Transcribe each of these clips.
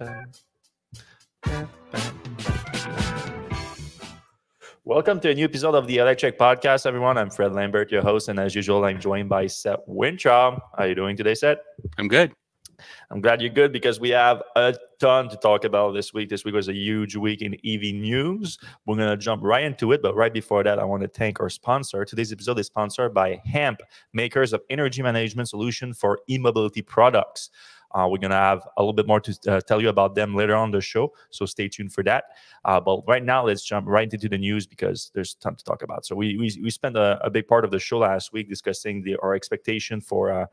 Bam, Welcome to a new episode of the Electric Podcast, everyone. I'm Fred Lambert, your host, and as usual, I'm joined by Seth Wintraub. How are you doing today, Seth? I'm good. I'm glad you're good because we have a ton to talk about this week. This week was a huge week in EV news. We're going to jump right into it, but right before that, I want to thank our sponsor. Today's episode is sponsored by HAMP, makers of energy management solution for e-mobility products. We're going to have a little bit more to tell you about them later on the show, so stay tuned for that. But right now, let's jump right into the news because there's a ton to talk about. So we spent a big part of the show last week discussing our expectation for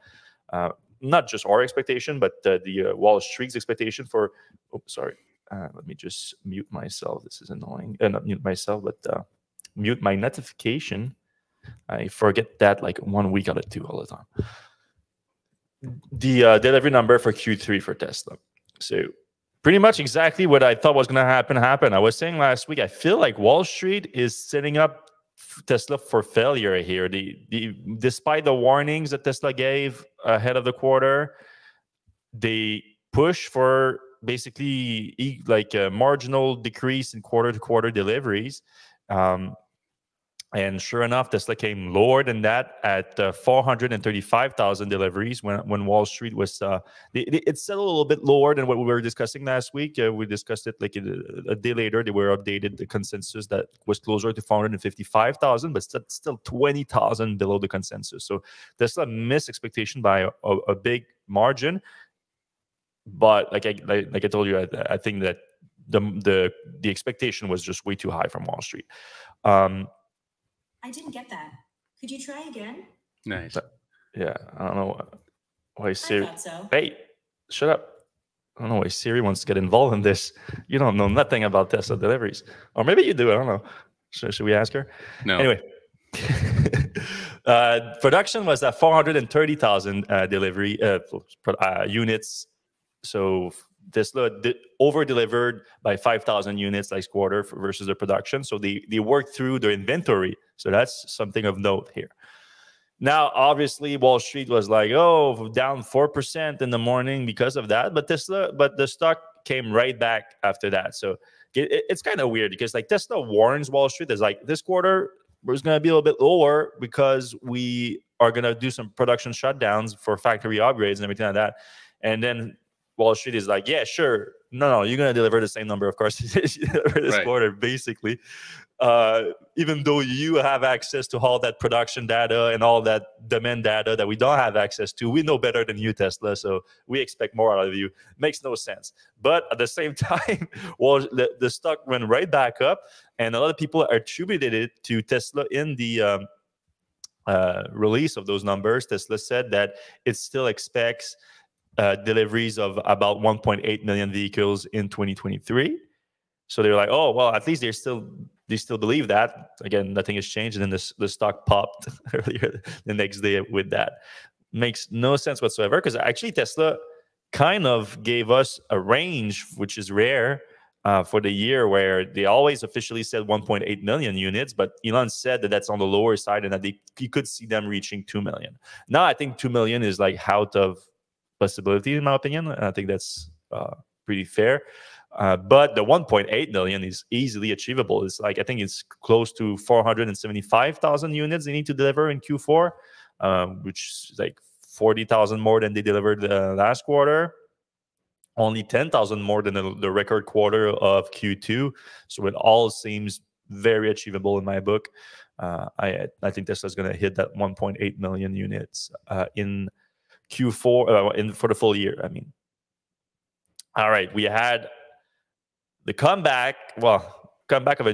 not just our expectation, but the Wall Street's expectation for. Oh, sorry. Let me just mute myself. This is annoying. Not mute myself, but mute my notification. I forget that like 1 week out of 2 all the time. The delivery number for Q3 for Tesla. So pretty much exactly what I thought was going to happen. I was saying last week, I feel like Wall Street is setting up Tesla for failure here. Despite the warnings that Tesla gave ahead of the quarter, they push for basically like a marginal decrease in quarter-to-quarter deliveries. And sure enough, Tesla came lower than that at 435,000 deliveries when Wall Street was. It settled a little bit lower than what we were discussing last week. We discussed it like a day later. They were updated the consensus that was closer to 455,000, but still 20,000 below the consensus. So Tesla missed expectation by a big margin. But like I told you, I think that the expectation was just way too high from Wall Street. I didn't get that. Could you try again? Nice. Yeah, I don't know why Siri. I thought so. Hey, shut up. I don't know why Siri wants to get involved in this. You don't know nothing about Tesla deliveries. Or maybe you do. I don't know. Should we ask her? No. Anyway. Production was at 430,000 delivery units. So Tesla over-delivered by 5,000 units last quarter versus the production. So they worked through their inventory. So that's something of note here. Now, obviously, Wall Street was like, oh, down 4% in the morning because of that. But the stock came right back after that. So it's kind of weird because like Tesla warns Wall Street is like this quarter was going to be a little bit lower because we are going to do some production shutdowns for factory upgrades and everything like that. And then Wall Street is like, yeah, sure. No, you're going to deliver the same number, of course, this quarter, basically. Even though you have access to all that production data and all that demand data that we don't have access to, we know better than you, Tesla, so we expect more out of you. Makes no sense. But at the same time, the stock went right back up, and a lot of people attributed it to Tesla in the release of those numbers. Tesla said that it still expects deliveries of about 1.8 million vehicles in 2023. So they're like, oh, well, at least they still believe that. Again, nothing has changed. And then the stock popped earlier the next day with that. Makes no sense whatsoever because actually Tesla kind of gave us a range, which is rare for the year, where they always officially said 1.8 million units, but Elon said that that's on the lower side and that you could see them reaching 2 million. Now I think 2 million is like out of possibility in my opinion. I think that's pretty fair. But the 1.8 million is easily achievable. It's like I think it's close to 475,000 units they need to deliver in Q4, which is like 40,000 more than they delivered last quarter. Only 10,000 more than the record quarter of Q2. So it all seems very achievable in my book. I think Tesla's going to hit that 1.8 million units in Q4 for the full year. I mean, all right, we had the comeback of a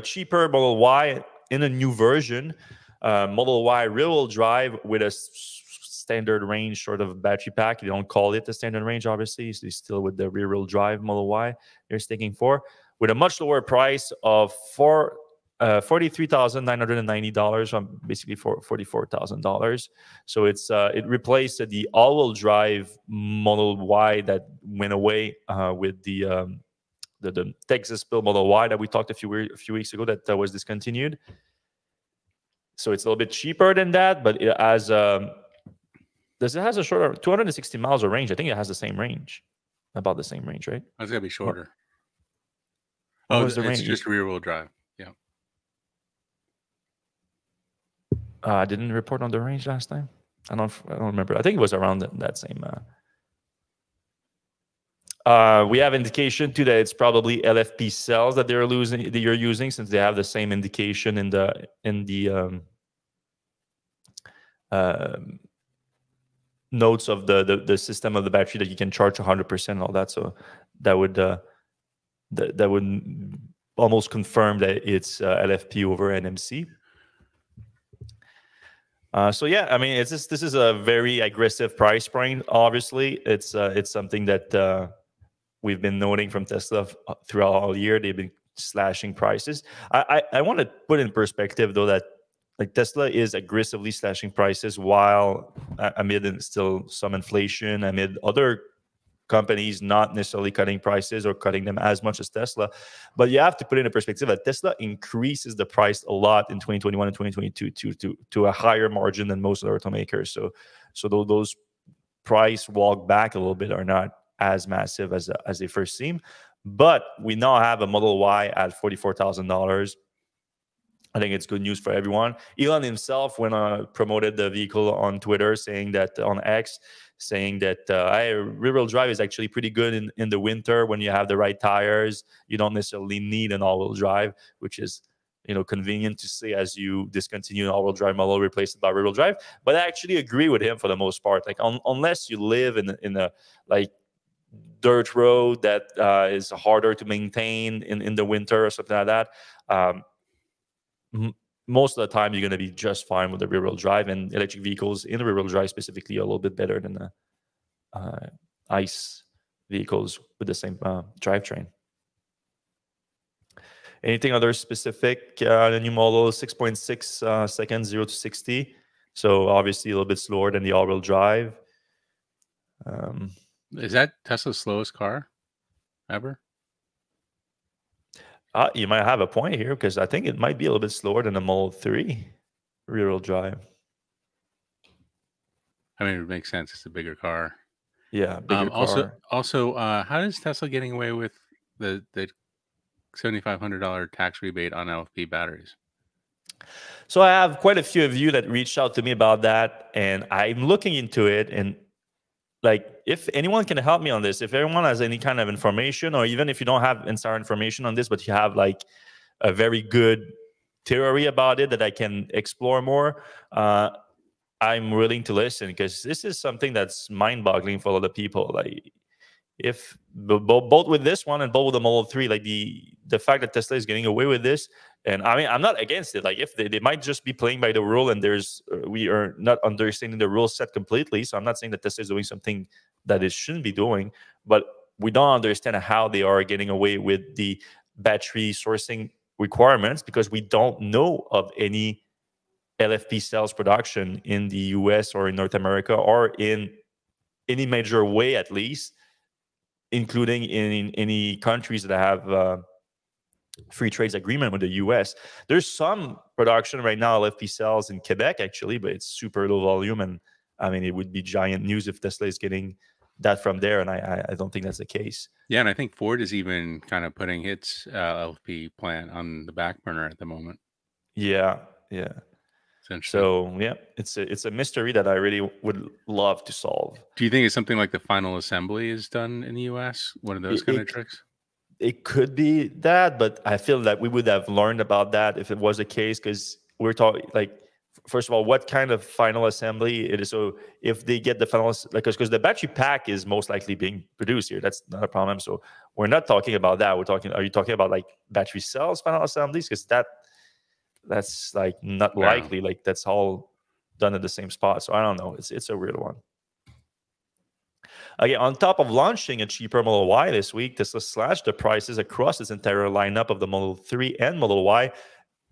cheaper Model Y in a new version, Model Y rear-wheel drive with a standard range sort of battery pack. You don't call it the standard range, obviously. So it's still with the rear-wheel drive Model Y they're sticking for, with a much lower price of $43,990, basically for $44,000. So it replaced the all-wheel drive Model Y that went away with the Texas build Model Y that we talked a few weeks ago that was discontinued. So it's a little bit cheaper than that, but it has a shorter 260 miles of range. I think it has the same range. About the same range, right? That's gonna be shorter. What Oh, was the it's range? just rear-wheel drive. Yeah. I didn't report on the range last time. I don't remember. I think it was around that same. We have indication too that it's probably LFP cells that you're using, since they have the same indication in the notes of the system of the battery that you can charge 100% and all that. So that would that would almost confirm that it's LFP over NMC. So yeah, I mean, this is a very aggressive price point. Obviously, it's something that we've been noting from Tesla throughout all year. They've been slashing prices. I want to put in perspective though that like Tesla is aggressively slashing prices while amid still some inflation, amid other companies not necessarily cutting prices or cutting them as much as Tesla. But you have to put in a perspective that Tesla increases the price a lot in 2021 and 2022 to a higher margin than most other automakers. So those price walk back a little bit are not as massive as they first seem. But we now have a Model Y at $44,000. I think it's good news for everyone. Elon himself, when promoted the vehicle on Twitter, saying that on X, saying that rear-wheel drive is actually pretty good in the winter when you have the right tires. You don't necessarily need an all-wheel drive, which is convenient to say as you discontinue an all-wheel drive model, replace it by rear-wheel drive. But I actually agree with him for the most part. Like unless you live in a like dirt road that is harder to maintain in the winter or something like that. Most of the time, you're going to be just fine with the rear-wheel drive, and electric vehicles in the rear-wheel drive specifically are a little bit better than the ICE vehicles with the same drivetrain. Anything other specific? The new model is 6.6 seconds, 0 to 60. So obviously a little bit slower than the all-wheel drive. Is that Tesla's slowest car ever? You might have a point here, because I think it might be a little bit slower than the Model 3 rear-wheel drive. I mean, it makes sense. It's a bigger car. Yeah, bigger car. Also, how is Tesla getting away with the $7,500 tax rebate on LFP batteries? So I have quite a few of you that reached out to me about that, and I'm looking into it. And like, if anyone can help me on this, if everyone has any kind of information, or even if you don't have entire information on this, but you have like a very good theory about it that I can explore more, I'm willing to listen, because this is something that's mind-boggling for a lot of people. Like, if both with this one and both with the Model 3, like the fact that Tesla is getting away with this, and I mean, I'm not against it. Like, if they might just be playing by the rule, and we are not understanding the rule set completely. So I'm not saying that Tesla is doing something that it shouldn't be doing, but we don't understand how they are getting away with the battery sourcing requirements, because we don't know of any LFP cells production in the US or in North America, or in any major way, at least, including in any countries that have free trade agreement with the US. There's some production right now, LFP cells in Quebec, actually, but it's super low volume. And I mean, it would be giant news if Tesla is getting that from there. And I don't think that's the case. Yeah, and I think Ford is even kind of putting its LFP plant on the back burner at the moment. Yeah. So yeah, it's a mystery that I really would love to solve. Do you think it's something like the final assembly is done in the US? One of those kind of tricks? It could be that, but I feel that we would have learned about that if it was the case, because we're talking, like, first of all, what kind of final assembly it is. So if they get the final, like, because the battery pack is most likely being produced here, that's not a problem. So we're not talking about that. Are you talking about like battery cells final assemblies? Because that's like not likely. Like, that's all done at the same spot. So I don't know. It's a weird one. Again, on top of launching a cheaper Model Y this week, Tesla slashed the prices across its entire lineup of the Model 3 and Model Y,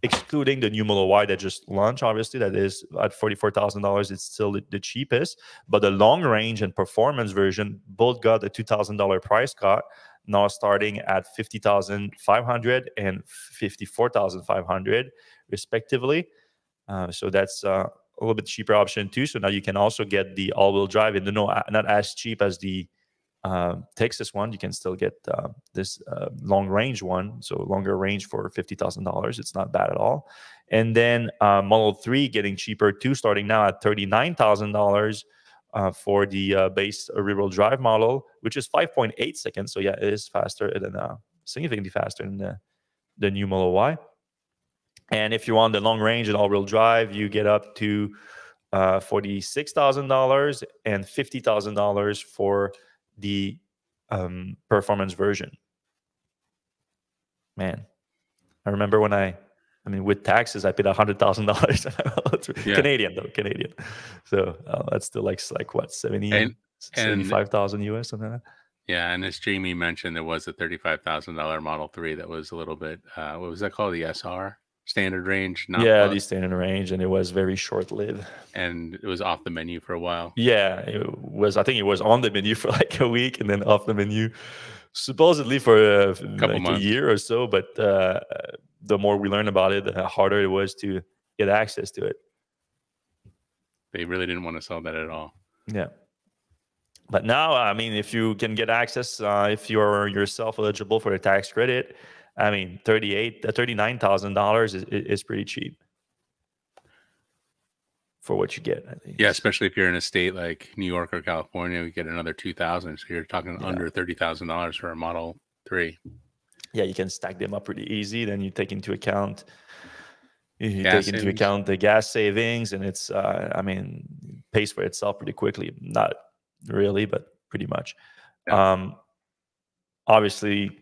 excluding the new Model Y that just launched. Obviously, that is at $44,000. It's still the cheapest. But the long range and performance version both got a $2,000 price cut, now starting at $50,500 and $54,500, respectively. So that's a little bit cheaper option too. So now you can also get the all-wheel drive, and not as cheap as the Texas one, you can still get this long range one, so longer range for $50,000. It's not bad at all. And then Model 3 getting cheaper too, starting now at $39,000 for the base rear-wheel drive model, which is 5.8 seconds. So yeah, it is faster than significantly faster than the new Model Y. And if you want the long range and all-wheel drive, you get up to $46,000 and $50,000 for the performance version. Man, I remember when with taxes, I paid $100,000. Canadian. So that's still like what, 75,000 US, something like that. Yeah, and as Jamie mentioned, there was a $35,000 Model 3 that was a little bit, what was that called? The SR? Standard range? The standard range, and it was very short-lived. And it was off the menu for a while. Yeah, it was. I think it was on the menu for like a week and then off the menu supposedly for a year or so. But the more we learned about it, the harder it was to get access to it. They really didn't want to sell that at all. Yeah. But now, I mean, if you can get access, if you're yourself eligible for the tax credit, I mean, $39,000 is pretty cheap for what you get, I think. Yeah, especially if you're in a state like New York or California, we get another $2,000. So you're talking under $30,000 for a Model 3. Yeah, you can stack them up pretty easy. Then you take into account the gas savings, and it's pays for itself pretty quickly. Not really, but pretty much. Yeah. Obviously,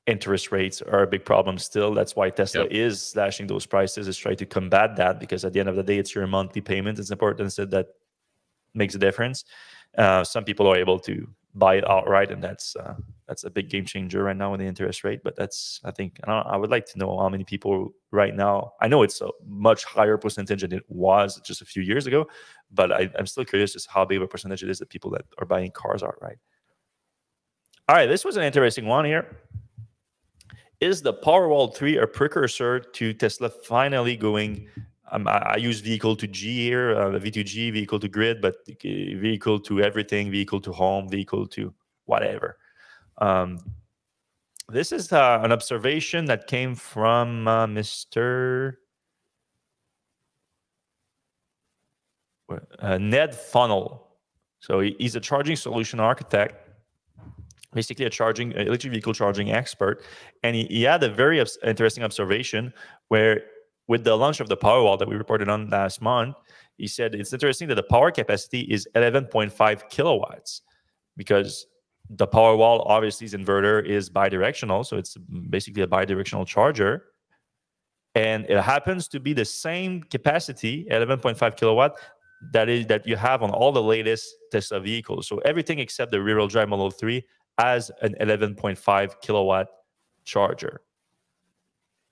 interest rates are a big problem still. That's why Tesla is slashing those prices, is trying to combat that, because at the end of the day, it's your monthly payment. It's important that makes a difference. Some people are able to buy it outright, and that's a big game changer right now with the interest rate. But I would like to know how many people right now. I know it's a much higher percentage than it was just a few years ago, but I'm still curious as how big of a percentage it is of people that are buying cars outright. All right, this was an interesting one here. Is the Powerwall 3 a precursor to Tesla finally going? I use vehicle to G here, V2G, vehicle to grid, but vehicle to everything, vehicle to home, vehicle to whatever. This is an observation that came from Mr. Ned Funnel. So he's a charging solution architect, basically a electric vehicle charging expert. And he had a very interesting observation where, with the launch of the Powerwall that we reported on last month, he said it's interesting that the power capacity is 11.5 kilowatts, because the Powerwall, obviously, its inverter is bidirectional. So it's basically a bidirectional charger. And it happens to be the same capacity, 11.5 kilowatt, that you have on all the latest Tesla vehicles. So everything except the rear-wheel drive Model 3 has an 11.5 kilowatt charger.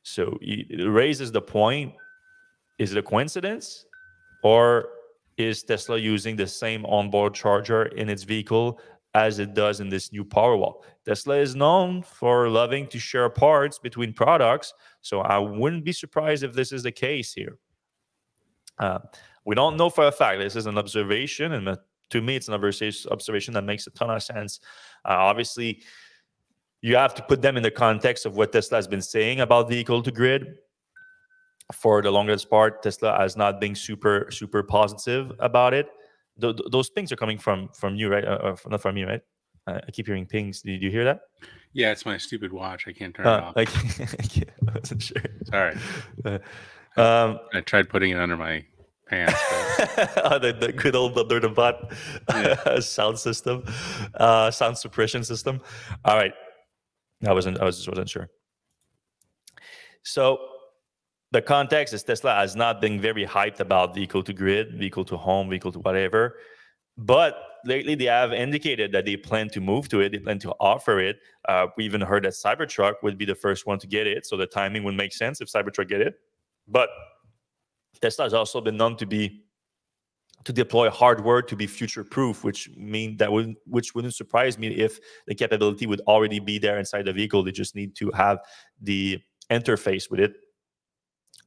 So it raises the point, is it a coincidence? Or is Tesla using the same onboard charger in its vehicle as it does in this new Powerwall? Tesla is known for loving to share parts between products, so I wouldn't be surprised if this is the case here. We don't know for a fact. This is an observation, and to me, it's an observation that makes a ton of sense. Obviously, you have to put them in the context of what Tesla has been saying about vehicle to grid. For the longest part, Tesla has not been super positive about it. Those pings are coming from you, right? Not from you, right? I keep hearing pings. Did you hear that? Yeah, it's my stupid watch. I can't turn it off. I wasn't sure. Sorry. I tried putting it under my pants. The good old under the butt sound system, sound suppression system. All right. I just wasn't sure. So the context is Tesla has not been very hyped about vehicle to grid, vehicle to home, vehicle to whatever. But lately they have indicated that they plan to move to it. They plan to offer it. We even heard that Cybertruck would be the first one to get it. So the timing would make sense if Cybertruck get it. But Tesla has also been known to deploy hardware to be future-proof, which wouldn't surprise me if the capability would already be there inside the vehicle. They just need to have the interface with it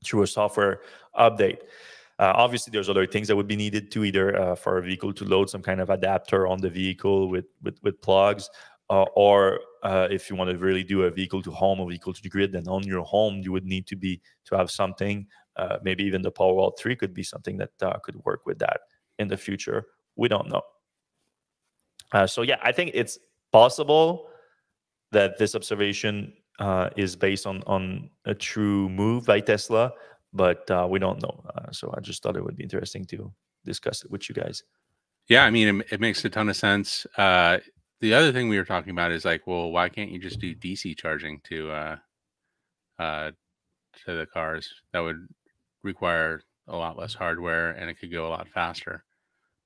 through a software update. Obviously, there's other things that would be needed to either for a vehicle to load some kind of adapter on the vehicle with plugs, or if you want to really do a vehicle to home or vehicle to the grid, then on your home you would need to have something. Maybe even the Powerwall 3 could be something that could work with that in the future. We don't know. So yeah, I think it's possible that this observation is based on a true move by Tesla, but we don't know. So I just thought it would be interesting to discuss it with you guys. Yeah, I mean, it makes a ton of sense. The other thing we were talking about is like, well, why can't you just do DC charging to the cars? That would require a lot less hardware, and it could go a lot faster.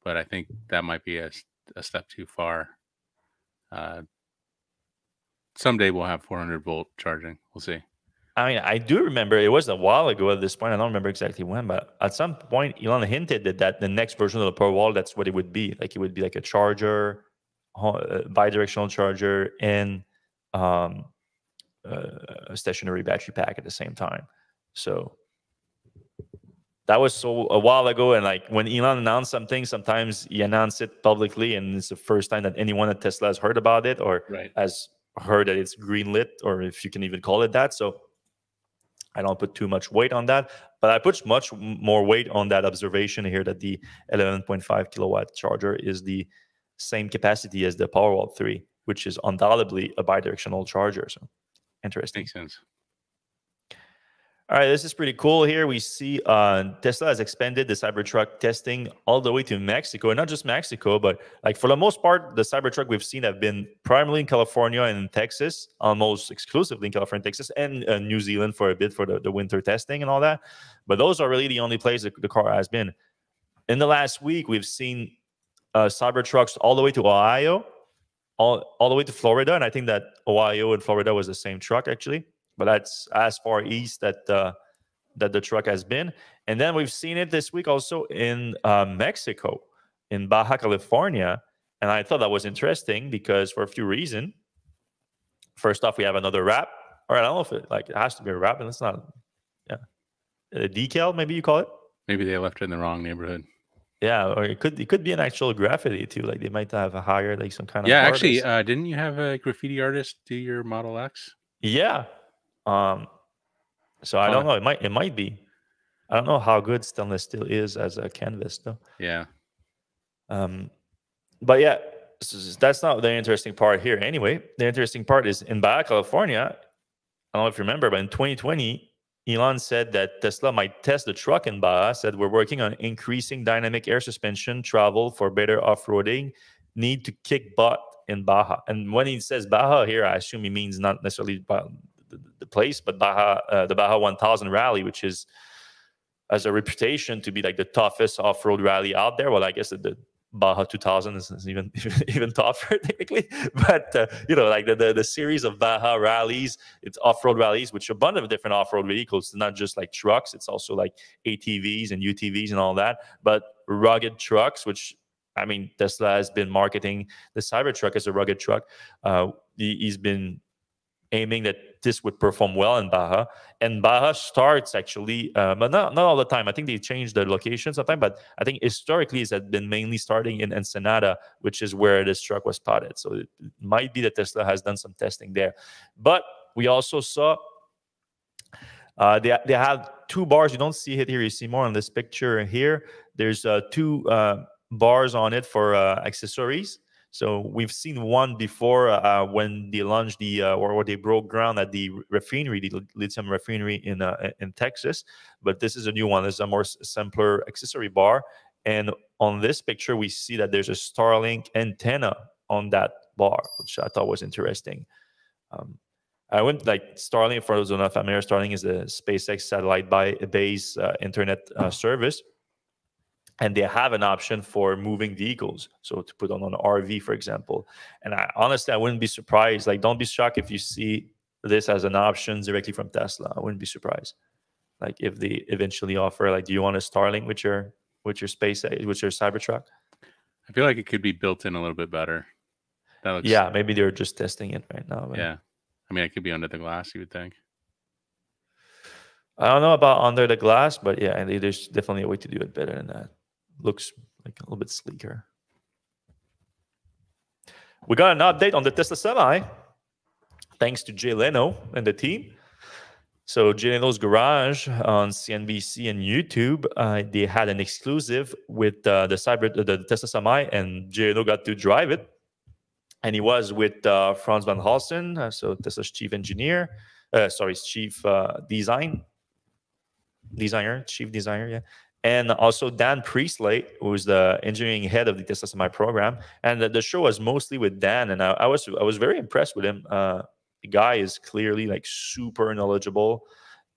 But I think that might be a step too far. Someday we'll have 400-volt charging. We'll see. I mean, I do remember it was a while ago at this point. I don't remember exactly when, but at some point, Elon hinted that the next version of the Powerwall, that's what it would be. Like, it would be like a charger, bi-directional charger, and a stationary battery pack at the same time. So that was a while ago. And like when Elon announced something, sometimes he announced it publicly, and it's the first time that anyone at Tesla has heard about it or has heard that it's greenlit, or if you can even call it that. So I don't put too much weight on that, but I put much more weight on that observation here that the 11.5 kilowatt charger is the same capacity as the Powerwall 3, which is undoubtedly a bidirectional charger. So interesting. Makes sense. All right, this is pretty cool here. We see Tesla has expanded the Cybertruck testing all the way to Mexico, and not just Mexico, but like for the most part, the Cybertruck we've seen have been primarily in California and in Texas, almost exclusively in California and Texas, and New Zealand for a bit for the winter testing and all that. But those are really the only places the car has been. In the last week, we've seen Cybertrucks all the way to Ohio, all the way to Florida, and I think that Ohio and Florida was the same truck actually. But that's as far east that the truck has been. And then we've seen it this week also in Mexico, in Baja California. And I thought that was interesting because for a few reasons. First off, we have another wrap. Or I don't know if it has to be a wrap, and it's not. Yeah, a decal, maybe you call it. Maybe they left it in the wrong neighborhood. Yeah, or it could be an actual graffiti too. Like they might have hired like some kind of actually, didn't you have a graffiti artist do your Model X? Yeah. So I don't know. It might be. I don't know how good stainless steel is as a canvas, though. Yeah. But yeah, that's not the interesting part here. Anyway, the interesting part is in Baja California. I don't know if you remember, but in 2020, Elon said that Tesla might test the truck in Baja. Said we're working on increasing dynamic air suspension travel for better off-roading. Need to kick butt in Baja. And when he says Baja here, I assume he means not necessarily the place, but the Baja 1000 rally, which has a reputation to be like the toughest off-road rally out there. Well, I guess the Baja 2000 is even tougher technically, but like the series of Baja rallies, it's off-road rallies, which are a bunch of different off-road vehicles. It's not just like trucks; it's also like ATVs and UTVs and all that. But rugged trucks, which I mean, Tesla has been marketing the Cybertruck as a rugged truck. He's been aiming that this would perform well in Baja. And Baja starts actually, but not all the time. I think they changed the location sometime, but I think historically it had been mainly starting in Ensenada, which is where this truck was spotted. So it might be that Tesla has done some testing there. But we also saw they have two bars. You don't see it here. You see more on this picture here. There's two bars on it for accessories. So we've seen one before when they launched or they broke ground at the refinery, the lithium refinery in Texas. But this is a new one. It's a more simpler accessory bar. And on this picture, we see that there's a Starlink antenna on that bar, which I thought was interesting. I went like Starlink, for those who are not familiar, Starlink is a SpaceX satellite-based internet service. And they have an option for moving vehicles, so to put on an RV, for example. And honestly, I wouldn't be surprised. Like, don't be shocked if you see this as an option directly from Tesla. I wouldn't be surprised. Like, if they eventually offer, like, do you want a Starlink with your Cybertruck? I feel like it could be built in a little bit better. That looks, yeah, maybe they're just testing it right now. But... yeah, I mean, it could be under the glass, you would think. I don't know about under the glass, but yeah, and there's definitely a way to do it better than that. Looks like a little bit sleeker. We got an update on the Tesla Semi, thanks to Jay Leno and the team. So Jay Leno's Garage on CNBC and YouTube, they had an exclusive with the Tesla Semi, and Jay Leno got to drive it. And he was with Franz van Halsten, so Tesla's chief engineer, chief designer, yeah. And also Dan Priestley, who's the engineering head of the Tesla Semi program. And the show was mostly with Dan, and I was very impressed with him. The guy is clearly like super knowledgeable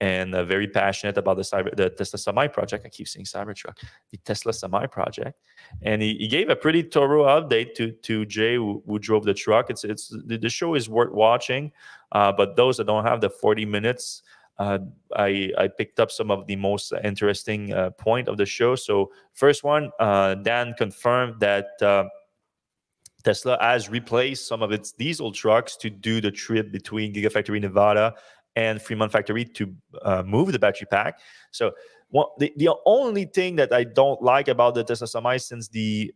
and very passionate about the Tesla Semi project. I keep saying Cybertruck, the Tesla Semi project, and he gave a pretty thorough update to Jay, who drove the truck. The show is worth watching, but those that don't have the 40 minutes. I picked up some of the most interesting point of the show. So first one, Dan confirmed that Tesla has replaced some of its diesel trucks to do the trip between Gigafactory Nevada and Fremont Factory to move the battery pack. So the only thing that I don't like about the Tesla Semi since the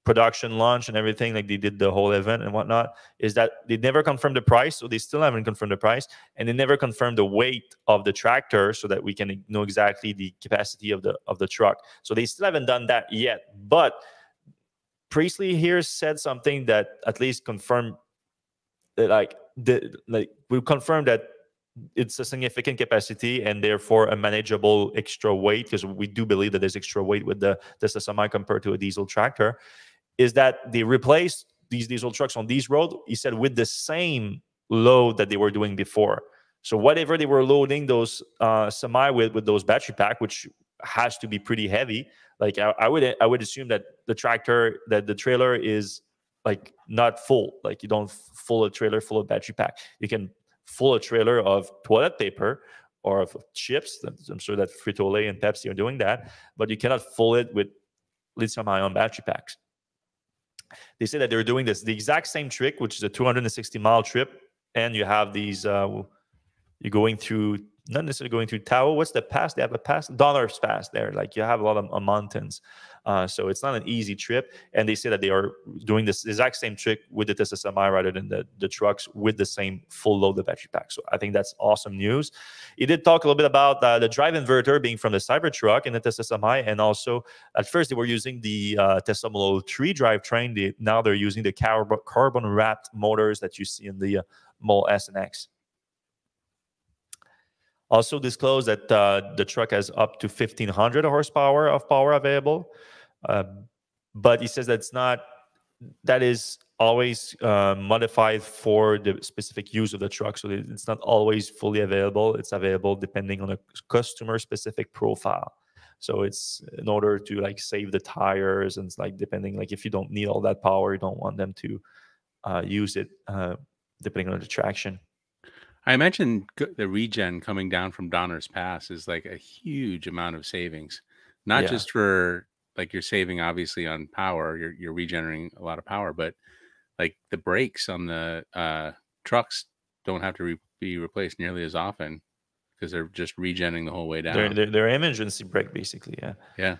production launch and everything, like they did the whole event and whatnot, is that they never confirmed the price. So they still haven't confirmed the price, and they never confirmed the weight of the tractor so that we can know exactly the capacity of the truck. So they still haven't done that yet. But Priestley here said something that at least confirmed that we confirmed that it's a significant capacity and therefore a manageable extra weight, because we do believe that there's extra weight with the Tesla Semi compared to a diesel tractor, is that they replaced these diesel trucks on these roads, he said, with the same load that they were doing before. So whatever they were loading those Semi with those battery pack, which has to be pretty heavy, like I would assume that the trailer is like not full. Like you don't full a trailer full of battery pack. You can full a trailer of toilet paper or of chips. I'm sure that Frito-Lay and Pepsi are doing that, but you cannot full it with lithium-ion battery packs. They say that they're doing the exact same trick, which is a 260-mile trip, and you have these. You're going through, not necessarily going through Tahoe. What's the pass? They have a pass, Donner's Pass there. Like you have a lot of mountains. So it's not an easy trip. And they say that they are doing this exact same trick with the Tesla Semi rather than the trucks with the same full load of battery pack. So I think that's awesome news. He did talk a little bit about the drive inverter being from the Cybertruck and the Tesla Semi. And also, at first, they were using the Tesla Model 3 drivetrain. Now they're using the carbon-wrapped motors that you see in the Model S and X. Also disclosed that the truck has up to 1,500 horsepower of power available. But he says that is always modified for the specific use of the truck. So it's not always fully available. It's available depending on a customer specific profile. So it's in order to like save the tires, and it's like depending, like if you don't need all that power, you don't want them to use it depending on the traction. I mentioned the regen coming down from Donner's Pass is like a huge amount of savings, not just for like you're saving obviously on power, you're regenerating a lot of power, but like the brakes on the trucks don't have to be replaced nearly as often because they're just regenerating the whole way down. They're emergency brake basically, Yeah.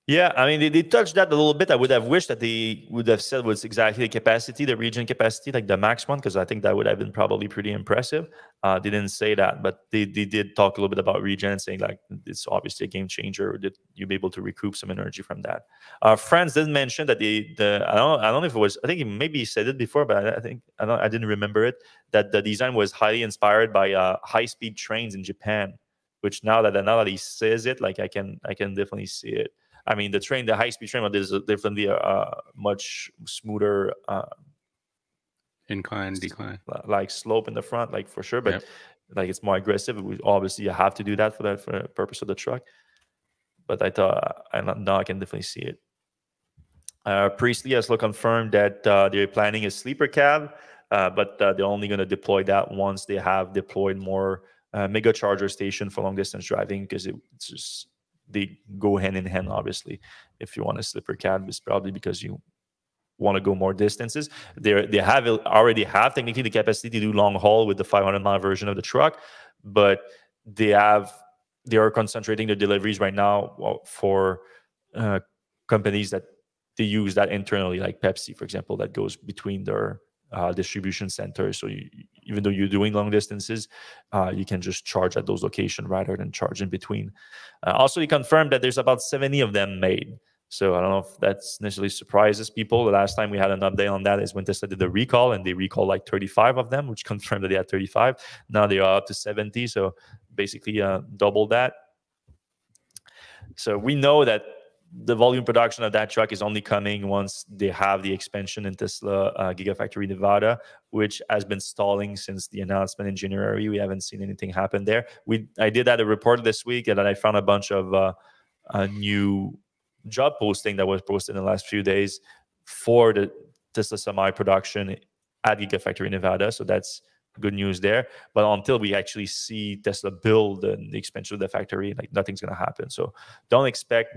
Yeah, I mean, they touched that a little bit. I would have wished that they would have said what's exactly the capacity, the regen capacity, like the max one, because I think that would have been probably pretty impressive. They didn't say that, but they did talk a little bit about regen and saying like it's obviously a game changer, that you'll be able to recoup some energy from that. Franz did mention that I don't know if it was, I think maybe he said it before, but I didn't remember it, that the design was highly inspired by high-speed trains in Japan, which now that he says it, like I can definitely see it. I mean, the high-speed train, there's definitely a much smoother incline, decline, like slope in the front, like for sure. But like it's more aggressive. Obviously, you have to do that for the purpose of the truck. But now I can definitely see it. Priestley has confirmed that they're planning a sleeper cab, but they're only going to deploy that once they have deployed more mega charger station for long distance driving, because it's just. They go hand in hand, obviously. If you want a sleeper cab, it's probably because you want to go more distances. They already have technically the capacity to do long haul with the 500-mile version of the truck, but they are concentrating the deliveries right now for companies that they use that internally, like Pepsi, for example, that goes between their distribution centers. So even though you're doing long distances, you can just charge at those locations rather than charge in between. Also, he confirmed that there's about 70 of them made. So I don't know if that's necessarily surprises people. The last time we had an update on that is when Tesla did the recall, and they recalled like 35 of them, which confirmed that they had 35. Now they are up to 70, so basically double that. So we know that the volume production of that truck is only coming once they have the expansion in Tesla Gigafactory Nevada, which has been stalling since the announcement in January. We haven't seen anything happen there. I did add a report this week, and I found a bunch of new job posting that was posted in the last few days for the Tesla Semi production at Gigafactory Nevada. So that's good news there. But until we actually see Tesla build and the expansion of the factory, like nothing's going to happen. So don't expect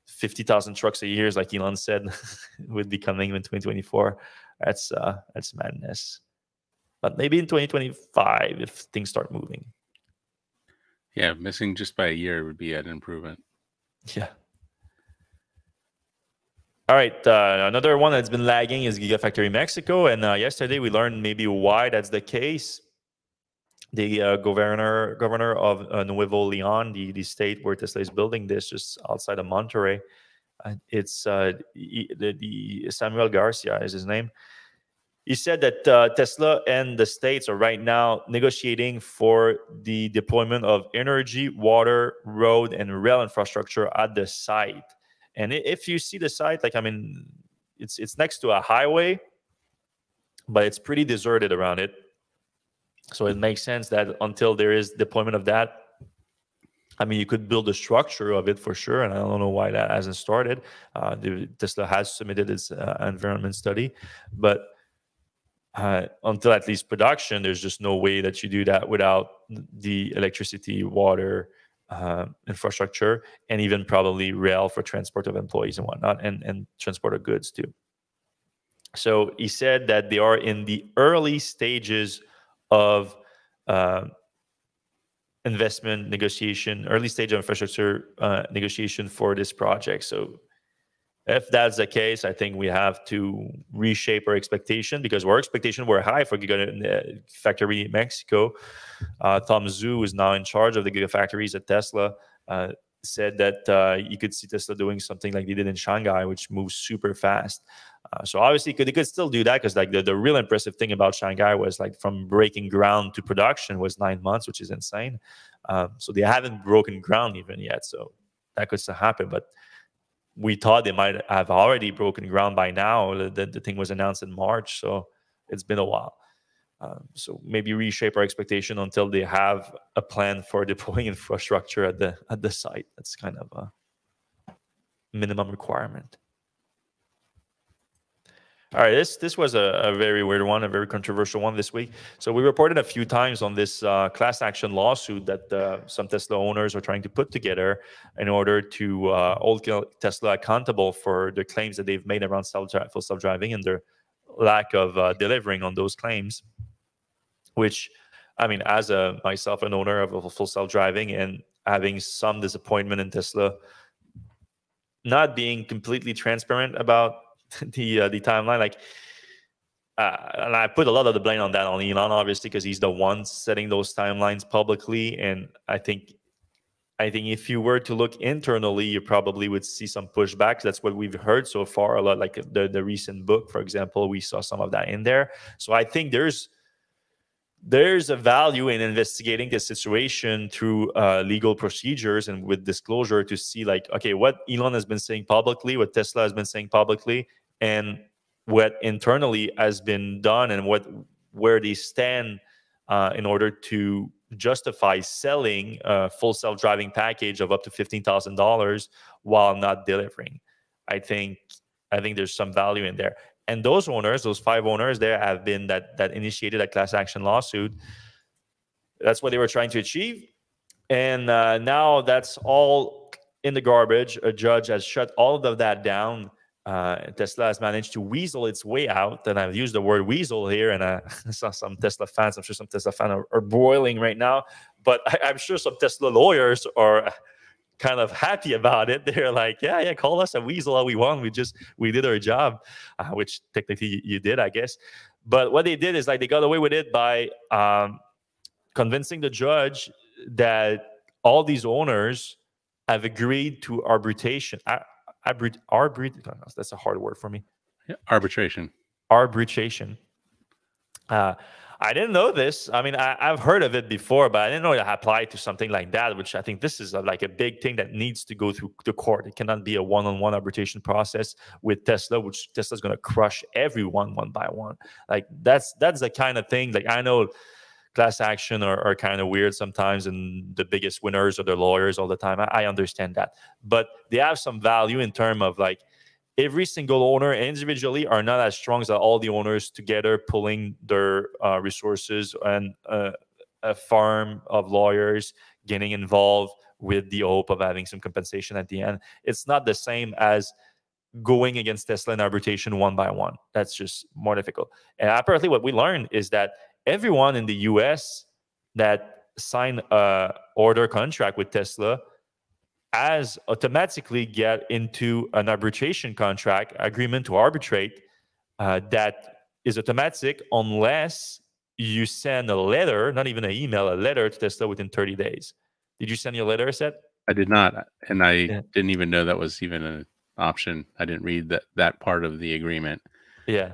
50,000 trucks a year, like Elon said, would be coming in 2024. That's madness. But maybe in 2025 if things start moving. Yeah, missing just by a year would be an improvement. Yeah. All right, another one that's been lagging is Gigafactory Mexico, and yesterday we learned maybe why that's the case. The governor of Nuevo León, the state where Tesla is building this, just outside of Monterrey, it's the Samuel Garcia is his name. He said that Tesla and the states are right now negotiating for the deployment of energy, water, road, and rail infrastructure at the site. And if you see the site, like, I mean, it's next to a highway, but it's pretty deserted around it. So it makes sense that until there is deployment of that, I mean, you could build a structure of it for sure. And I don't know why that hasn't started. Tesla has submitted its environment study, but until at least production, there's just no way that you do that without the electricity, water, infrastructure, and even probably rail for transport of employees and whatnot, and transport of goods too. So he said that they are in the early stages of investment negotiation, early stage of infrastructure negotiation for this project. So if that's the case, I think we have to reshape our expectation, because our expectations were high for Gigafactory Mexico. Tom Zhu is now in charge of the Gigafactories at Tesla, said that you could see Tesla doing something like they did in Shanghai, which moves super fast. So obviously they could still do that, because like the real impressive thing about Shanghai was like from breaking ground to production was 9 months, which is insane. So they haven't broken ground even yet. So that could still happen. But we thought they might have already broken ground by now. The thing was announced in March, so it's been a while. So maybe reshape our expectation until they have a plan for deploying infrastructure at the site. That's kind of a minimum requirement. All right, this was a very weird one, a very controversial one this week. So we reported a few times on this class action lawsuit that some Tesla owners are trying to put together in order to hold Tesla accountable for the claims that they've made around full self-driving and their lack of delivering on those claims. Which, I mean, as myself an owner of a full self-driving and having some disappointment in Tesla not being completely transparent about the timeline, like, and I put a lot of the blame on that on Elon, obviously, because he's the one setting those timelines publicly. And I think if you were to look internally, you probably would see some pushback. That's what we've heard so far a lot. Like the recent book, for example, we saw some of that in there. So I think there's a value in investigating the situation through legal procedures and with disclosure to see, like, okay, what Elon has been saying publicly, what Tesla has been saying publicly, and what internally has been done, and where they stand in order to justify selling a full self-driving package of up to $15,000 while not delivering. I think there's some value in there. And those owners, those 5 owners there, have been that initiated a class action lawsuit. That's what they were trying to achieve. And now that's all in the garbage. A judge has shut all of that down. Tesla has managed to weasel its way out, and I've used the word weasel here, and I saw some Tesla fans. I'm sure some Tesla fans are boiling right now, but I'm sure some Tesla lawyers are kind of happy about it. They're like, yeah, call us a weasel all we want. We did our job, which technically you did, I guess. But what they did is like they got away with it by convincing the judge that all these owners have agreed to arbitration. That's a hard word for me. Yeah, arbitration. Arbitration. I didn't know this. I mean, I've heard of it before, but I didn't know it applied to something like that, which I think this is like a big thing that needs to go through the court. It cannot be a one-on-one arbitration process with Tesla, which Tesla's going to crush everyone one by one. Like that's the kind of thing. Like I know class action are kind of weird sometimes, and the biggest winners are the lawyers all the time. I understand that. But they have some value in terms of like, every single owner individually are not as strong as all the owners together pulling their resources, and a farm of lawyers getting involved with the hope of having some compensation at the end. It's not the same as going against Tesla in arbitration one by one. That's just more difficult. And apparently what we learned is that everyone in the US that signed a order contract with Tesla as automatically get into an arbitration contract agreement to arbitrate that is automatic unless you send a letter, not even an email, a letter to Tesla within 30 days. Did you send your letter, Seth? I did not. And I didn't even know that was even an option. I didn't read that part of the agreement. Yeah.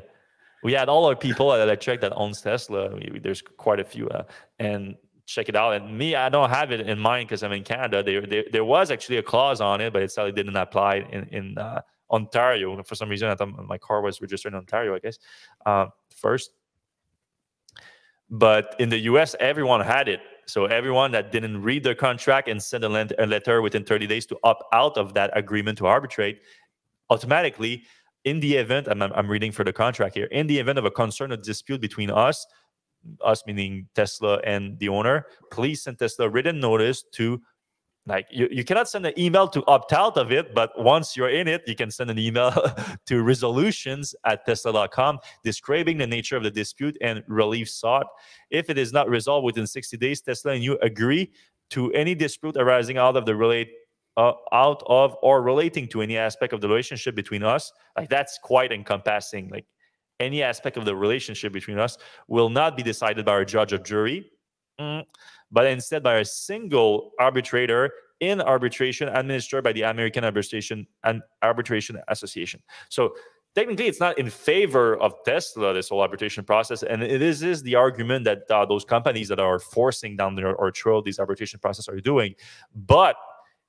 We had all our people at Electrek that owns Tesla. There's quite a few. And check it out. And me, I don't have it in mind because I'm in Canada. There was actually a clause on it, but it sadly didn't apply in Ontario. For some reason, I thought my car was registered in Ontario, I guess, first. But in the US, everyone had it. So everyone that didn't read their contract and send a letter within 30 days to opt out of that agreement to arbitrate, automatically, in the event, I'm reading for the contract here, in the event of a concern or dispute between us meaning Tesla and the owner, please send Tesla written notice to, like, you cannot send an email to opt out of it, but once you're in it, you can send an email to resolutions@tesla.com describing the nature of the dispute and relief sought. If it is not resolved within 60 days, Tesla and you agree to any dispute arising out of or relating to any aspect of the relationship between us. Like, that's quite encompassing. Like, any aspect of the relationship between us will not be decided by a judge or jury, but instead by a single arbitrator in arbitration administered by the American Arbitration Association. So technically, it's not in favor of Tesla, this whole arbitration process, and it is the argument that those companies that are forcing down their throat these arbitration processes are doing. But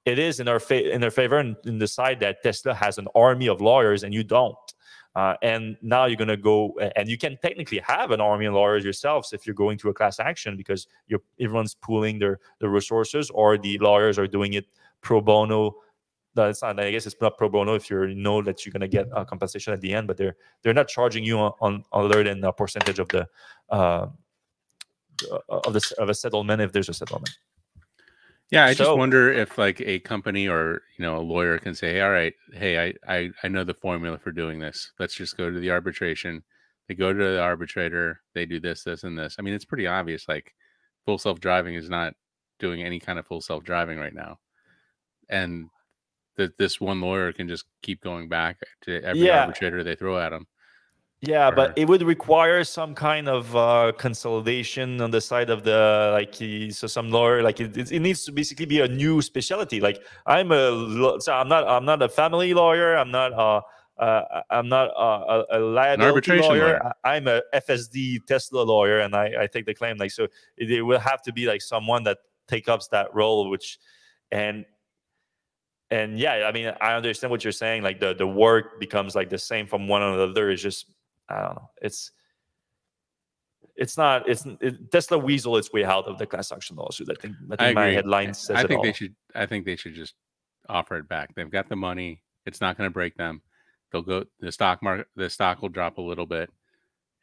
it is in their favor in the side that Tesla has an army of lawyers and you don't. And now you're going to go, and you can technically have an army of lawyers yourselves if you're going to a class action, because everyone's pooling their resources, or the lawyers are doing it pro bono. No, it's not. I guess it's not pro bono if you know that you're going to get compensation at the end, but they're not charging you on other than a percentage of the of a settlement if there's a settlement. Yeah, I just wonder if like a company or a lawyer can say, all right, hey, I know the formula for doing this. Let's just go to the arbitration. They go to the arbitrator. They do this, this, and this. I mean, it's pretty obvious. Like, full self-driving is not doing any kind of full self-driving right now, and that this one lawyer can just keep going back to every arbitrator they throw at them. Yeah, but it would require some kind of consolidation on the side of the so some lawyer, like it needs to basically be a new specialty. Like I'm not a family lawyer. I'm not a liability lawyer. I'm a FSD Tesla lawyer, and I take the claim. Like, so it will have to be like someone that takes up that role, which and yeah, I mean, I understand what you're saying. Like the work becomes like the same from one another. It's just, I don't know. Tesla weasel its way out of the class action lawsuit. I think my headline says it all. I think they should just offer it back. They've got the money. It's not going to break them. They'll go. The stock will drop a little bit,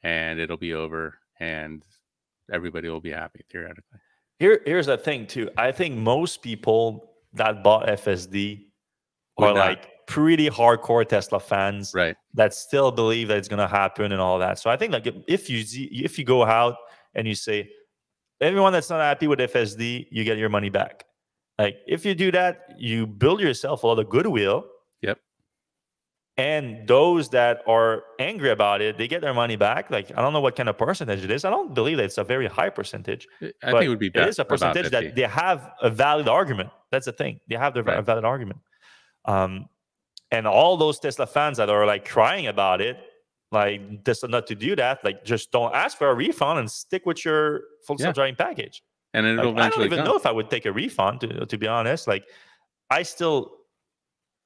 and it'll be over, and everybody will be happy theoretically. Here's the thing too. I think most people that bought FSD or like pretty hardcore Tesla fans right? that still believe that it's going to happen and all that. So I think like if you go out and you say everyone that's not happy with FSD, you get your money back. Like if you do that, you build yourself a lot of goodwill. Yep. And those that are angry about it, they get their money back. Like I don't know what kind of percentage it is. I don't believe that it's a very high percentage. I think it would be. It is a percentage that they have a valid argument. That's the thing. They have a valid argument. And all those Tesla fans that are like crying about it, like Tesla not to do that, like just don't ask for a refund and stick with your full self-driving package. And it'll eventually I don't even know if I would take a refund, to be honest. Like I still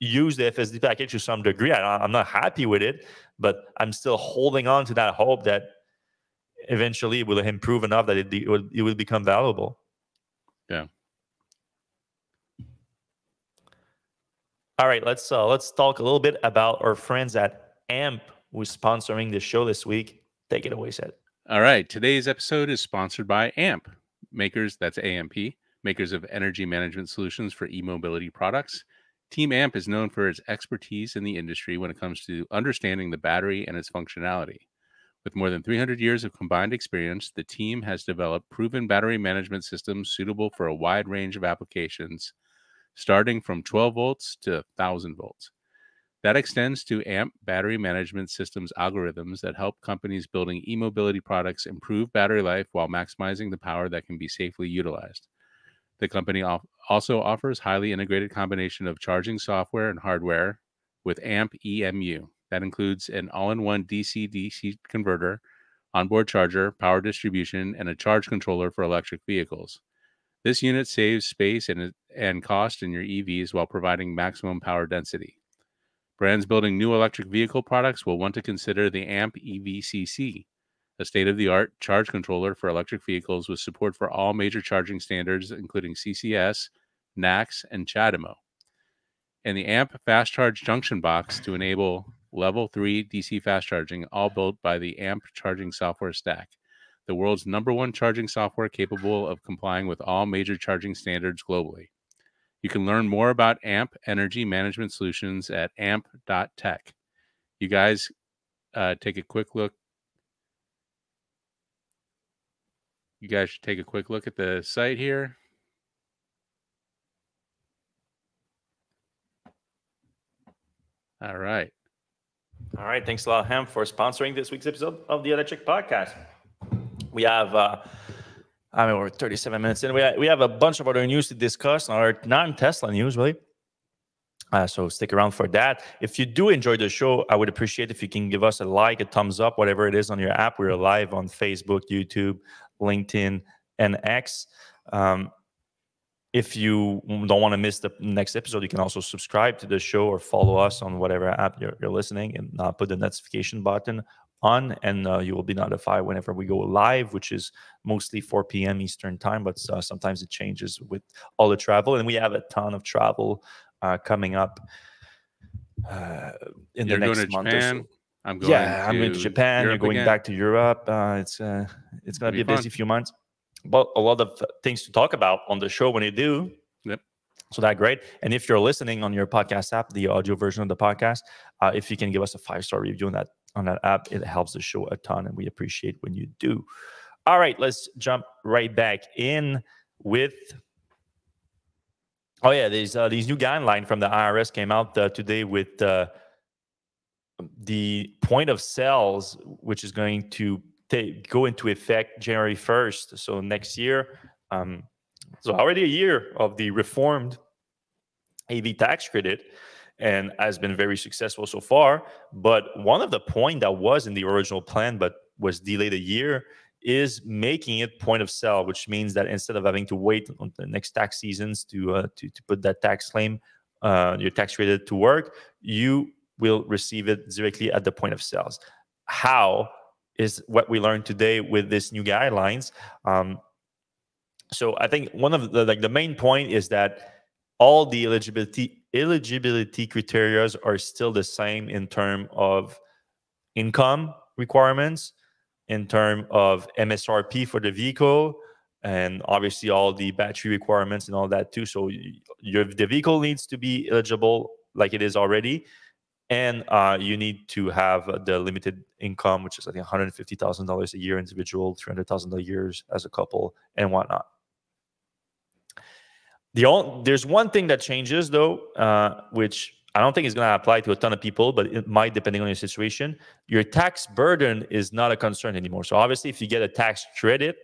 use the FSD package to some degree. I'm not happy with it, but I'm still holding on to that hope that eventually it will improve enough that it will become valuable. Yeah. All right, let's talk a little bit about our friends at AMP, who's sponsoring the show this week. Take it away, Seth. All right, today's episode is sponsored by AMP, that's AMP, makers of energy management solutions for e-mobility products. Team AMP is known for its expertise in the industry when it comes to understanding the battery and its functionality. With more than 300 years of combined experience, the team has developed proven battery management systems suitable for a wide range of applications, starting from 12 volts to 1,000 volts. That extends to AMP battery management systems algorithms that help companies building e-mobility products improve battery life while maximizing the power that can be safely utilized. The company also offers highly integrated combination of charging software and hardware with AMP EMU. That includes an all-in-one DC-DC converter, onboard charger, power distribution, and a charge controller for electric vehicles. This unit saves space and cost in your EVs while providing maximum power density. Brands building new electric vehicle products will want to consider the AMP EVCC, a state-of-the-art charge controller for electric vehicles with support for all major charging standards, including CCS, NACS, and CHAdeMO. And the AMP Fast Charge Junction Box to enable Level 3 DC fast charging, all built by the AMP Charging Software Stack, the world's #1 charging software capable of complying with all major charging standards globally. You can learn more about AMP Energy Management Solutions at amp.tech. You guys take a quick look. You guys should take a quick look at the site here. All right. All right. Thanks a lot, Ham, for sponsoring this week's episode of the Electric Podcast. We have, we're 37 minutes in. We have a bunch of other news to discuss, our non-Tesla news, really. So stick around for that. If you do enjoy the show, I would appreciate if you can give us a like, a thumbs up, whatever it is on your app. We're live on Facebook, YouTube, LinkedIn, and X. If you don't want to miss the next episode, you can also subscribe to the show or follow us on whatever app you're listening, and put the notification button on, and you will be notified whenever we go live, which is mostly 4 p.m. Eastern time, but sometimes it changes with all the travel. And we have a ton of travel coming up in the next month or so. I'm going to Japan. Europe You're going back to Europe. It's going to be a busy few months, but a lot of things to talk about on the show when you do. Yep. So that's great. And if you're listening on your podcast app, the audio version of the podcast, if you can give us a 5-star review on that app, it helps the show a ton, and we appreciate when you do. All right, let's jump right back in with. Oh yeah, these new guidelines from the IRS came out today with the point of sales, which is going to go into effect January 1st. So next year, so already a year of the reformed AV tax credit, and has been very successful so far. But one of the points that was in the original plan but was delayed a year is making it point of sale, which means that instead of having to wait on the next tax seasons to put that tax claim, your tax credit to work, you will receive it directly at the point of sales. How is what we learned today with this new guidelines. So I think one of the main point is that all the eligibility criteria are still the same in terms of income requirements, in terms of MSRP for the vehicle, and obviously all the battery requirements and all that too. So the vehicle needs to be eligible like it is already. And you need to have the limited income, which is I think $150,000 a year individual, $300,000 a year as a couple, and whatnot. There's one thing that changes though, which I don't think is going to apply to a ton of people, but it might depending on your situation. Your tax burden is not a concern anymore. So obviously, if you get a tax credit,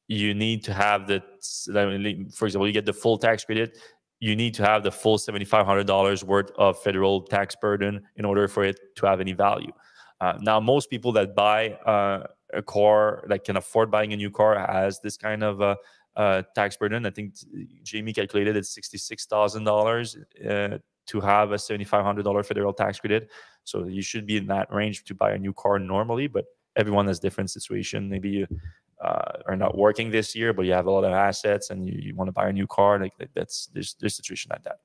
you need to have for example, you get the full tax credit, you need to have the full $7,500 worth of federal tax burden in order for it to have any value. Now, most people that buy a car, like can afford buying a new car, has this kind of tax burden. I think Jamie calculated it's $66,000 to have a $7,500 federal tax credit. So you should be in that range to buy a new car normally, but everyone has different situation. Maybe you are not working this year, but you have a lot of assets and you want to buy a new car. There's a situation like that.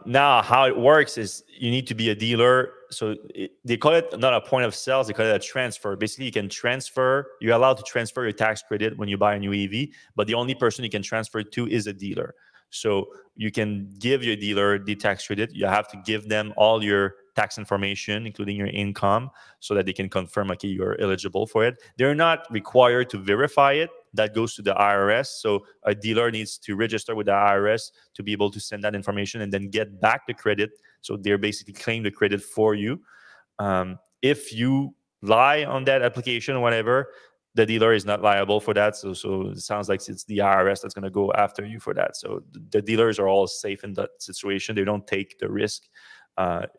Now, how it works is you need to be a dealer. So they call it not a point of sales, they call it a transfer. Basically, you can transfer, you're allowed to transfer your tax credit when you buy a new EV, but the only person you can transfer it to is a dealer. So you can give your dealer the tax credit. You have to give them all your tax information, including your income, so that they can confirm, okay, you're eligible for it. They're not required to verify it. That goes to the IRS. So a dealer needs to register with the IRS to be able to send that information and then get back the credit. So they're basically claim the credit for you. If you lie on that application or whatever, the dealer is not liable for that. So it sounds like it's the IRS that's going to go after you for that. So the dealers are all safe in that situation. They don't take the risk.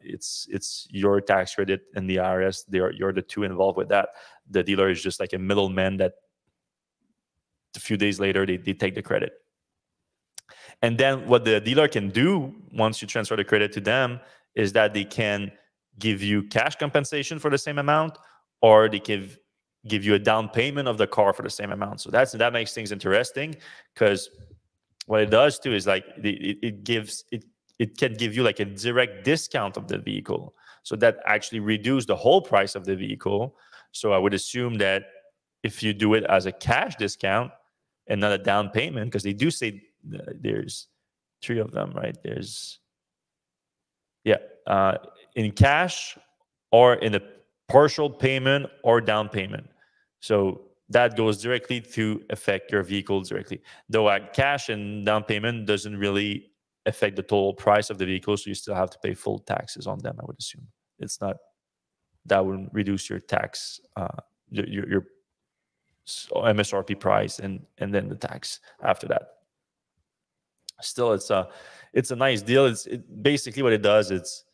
It's your tax credit and the IRS. You're the two involved with that. The dealer is just like a middleman that a few days later they take the credit. And then what the dealer can do once you transfer the credit to them is that they can give you cash compensation for the same amount, or they give you a down payment of the car for the same amount. So that makes things interesting, because what it does too is like it can give you like a direct discount of the vehicle. So that actually reduces the whole price of the vehicle. So I would assume that if you do it as a cash discount and not a down payment, because they do say there's 3 of them, right? There's, in cash or in a partial payment or down payment. So that goes directly to affect your vehicle directly. Though cash and down payment doesn't really affect the total price of the vehicle, so you still have to pay full taxes on them, I would assume. It's not, that would reduce your tax, your MSRP price and then the tax after that. Still, it's a nice deal. Basically what it does, it's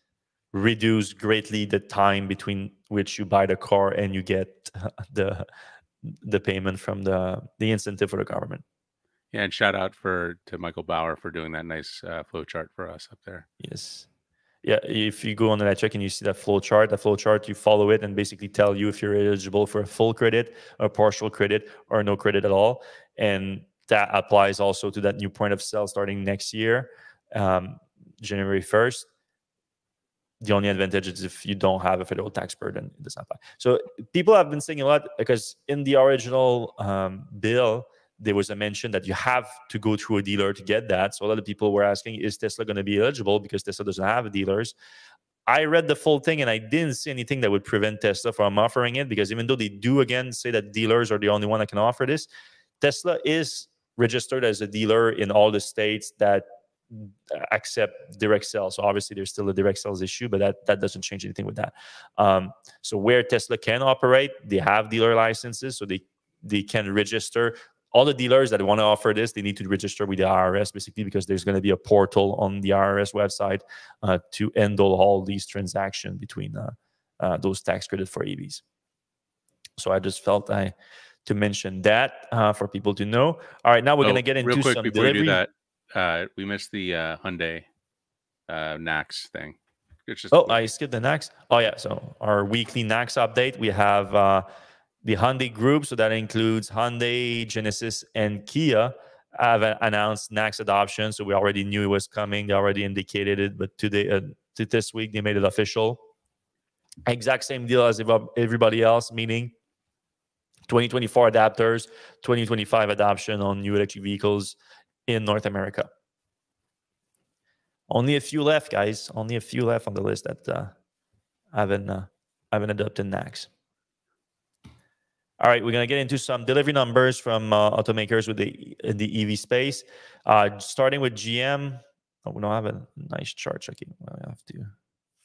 reduce greatly the time between which you buy the car and you get the payment from the incentive for the government. Yeah, and shout out to Michael Bauer for doing that nice flow chart for us up there. Yes. Yeah, if you go on that check and you see that flow chart, you follow it and basically tell you if you're eligible for a full credit, a partial credit, or no credit at all. And that applies also to that new point of sale starting next year, January 1st. The only advantage is if you don't have a federal tax burden, it does not apply. So people have been saying a lot, because in the original bill, there was a mention that you have to go through a dealer to get that. So a lot of people were asking, is Tesla going to be eligible, because Tesla doesn't have dealers? I read the full thing and I didn't see anything that would prevent Tesla from offering it, because even though they do again say that dealers are the only one that can offer this, Tesla is registered as a dealer in all the states that accept direct sales. So obviously there's still a direct sales issue, but that doesn't change anything with that. So where Tesla can operate, they have dealer licenses, so they can register. All the dealers that want to offer this, they need to register with the IRS, basically, because there's going to be a portal on the IRS website to handle all these transactions between those tax credits for EVs. So I just felt to mention that for people to know. All right, now we're going to get into real quick, some before delivery. You do that, we missed the Hyundai NACS thing. I skipped the NACS. Oh yeah, so our weekly NACS update. We have the Hyundai group, so that includes Hyundai, Genesis, and Kia, have announced NACS adoption. So we already knew it was coming. They already indicated it, but today, this week, they made it official. Exact same deal as everybody else, meaning 2024 adapters, 2025 adoption on new electric vehicles in North America. Only a few left, guys. Only a few left on the list that haven't adopted NACS. All right, we're gonna get into some delivery numbers from automakers with the EV space. Starting with GM. Oh, we don't have a nice chart. Okay, well, I have to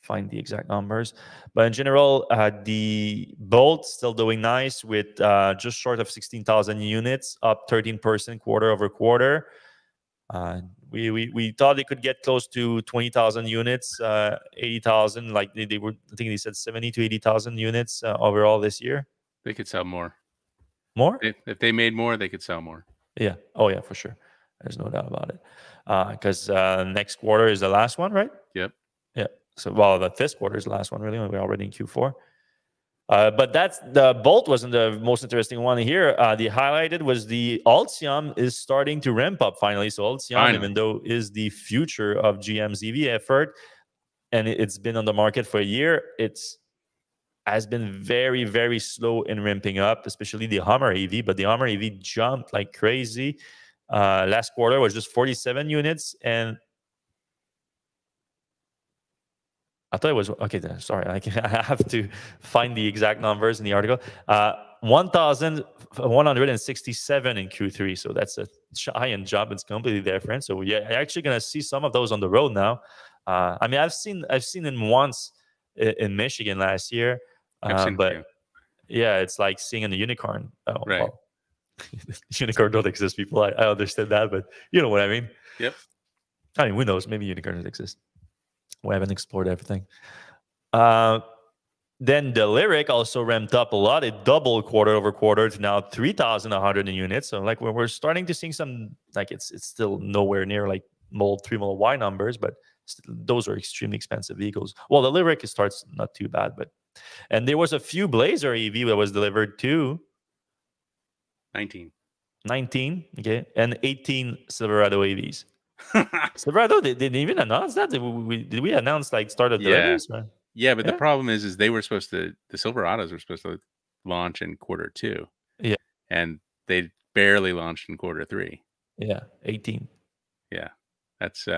find the exact numbers. But in general, the Bolt still doing nice with just short of 16,000 units, up 13% quarter over quarter. We thought they could get close to 20,000 units, 80,000. Like they were, I think they said 70 to 80,000 units overall this year. They could sell more. More? If they made more, they could sell more. Yeah. Oh yeah, for sure. There's no doubt about it. Because next quarter is the last one, right? Yep. Yeah. So, well, this quarter is the last one, really. We're already in Q4. But the Bolt wasn't the most interesting one here. The highlighted was the Ultium is starting to ramp up finally. So Ultium, even though is the future of GM's EV effort, and it's been on the market for a year, has been very, very slow in ramping up, especially the Hummer EV. But the Hummer EV jumped like crazy. Last quarter was just 47 units, and I thought it was okay. Sorry, I have to find the exact numbers in the article. 1,167 in Q3, so that's a giant jump. It's completely different. So yeah, you're actually gonna see some of those on the road now. I mean, I've seen them once in Michigan last year, but yeah, it's like seeing a unicorn. Oh, right. Well, unicorn don't exist, people. I understand that, but you know what I mean. Yep. I mean, who knows? Maybe unicorns exist. We haven't explored everything. Then the Lyriq also ramped up a lot. It doubled quarter over quarter to now 3,100 units. So like we're starting to see some, like it's still nowhere near like Model 3, Model Y numbers, but those are extremely expensive vehicles. Well, the Lyriq starts not too bad, and there was a few Blazer EV that was delivered too. 19, okay, and 18 Silverado EVs. Silverado, they didn't even announce that. Did we announce like start of deliveries? Yeah, but the problem is they were supposed to. The Silverados were supposed to launch in Q2. Yeah, and they barely launched in Q3. Yeah, 18. Yeah, that's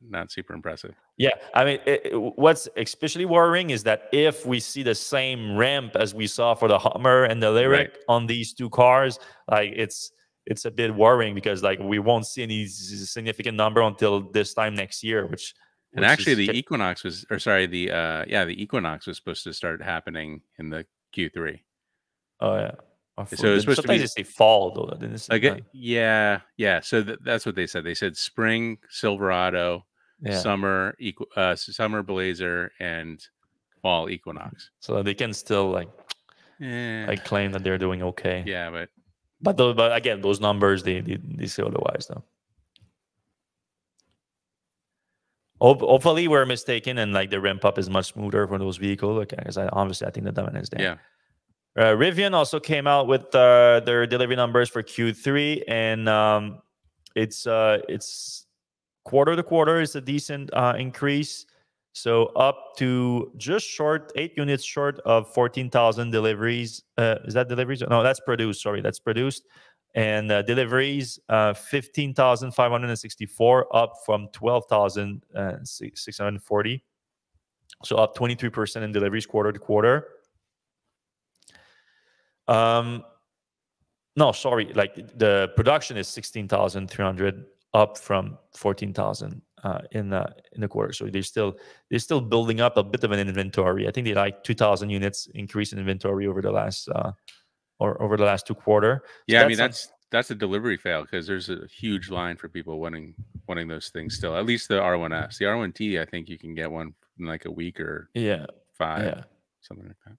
not super impressive. Yeah, I mean, what's especially worrying is that if we see the same ramp as we saw for the Hummer and the Lyriq on these two cars, like it's a bit worrying because like we won't see any significant number until this time next year. And actually, the Equinox was, or sorry, the Equinox was supposed to start happening in the Q3. Oh yeah. So it's supposed to be say fall though. Didn't it say like yeah. So that's what they said. They said spring Silverado, summer summer Blazer, and fall Equinox. So they can still like claim that they're doing okay. Yeah, but again, those numbers they say otherwise though. Hopefully we're mistaken and like the ramp up is much smoother for those vehicles. Okay, because obviously I think the demand is there. Yeah. Rivian also came out with their delivery numbers for Q3, and it's quarter to quarter is a decent increase. So up to just 8 units short of 14,000 deliveries. Is that deliveries? No, that's produced. Sorry, that's produced. And deliveries 15,564, up from 12,640. So up 23% in deliveries quarter to quarter. No, sorry. Like the production is 16,300, up from 14,000 in the quarter. So they're still building up a bit of an inventory. I think they like 2,000 units increase in inventory over the last over the last 2 quarters. Yeah, so I mean that's a delivery fail because there's a huge line for people wanting those things still. At least the R1S, the R1T, I think you can get one in like a week or 5, something like that.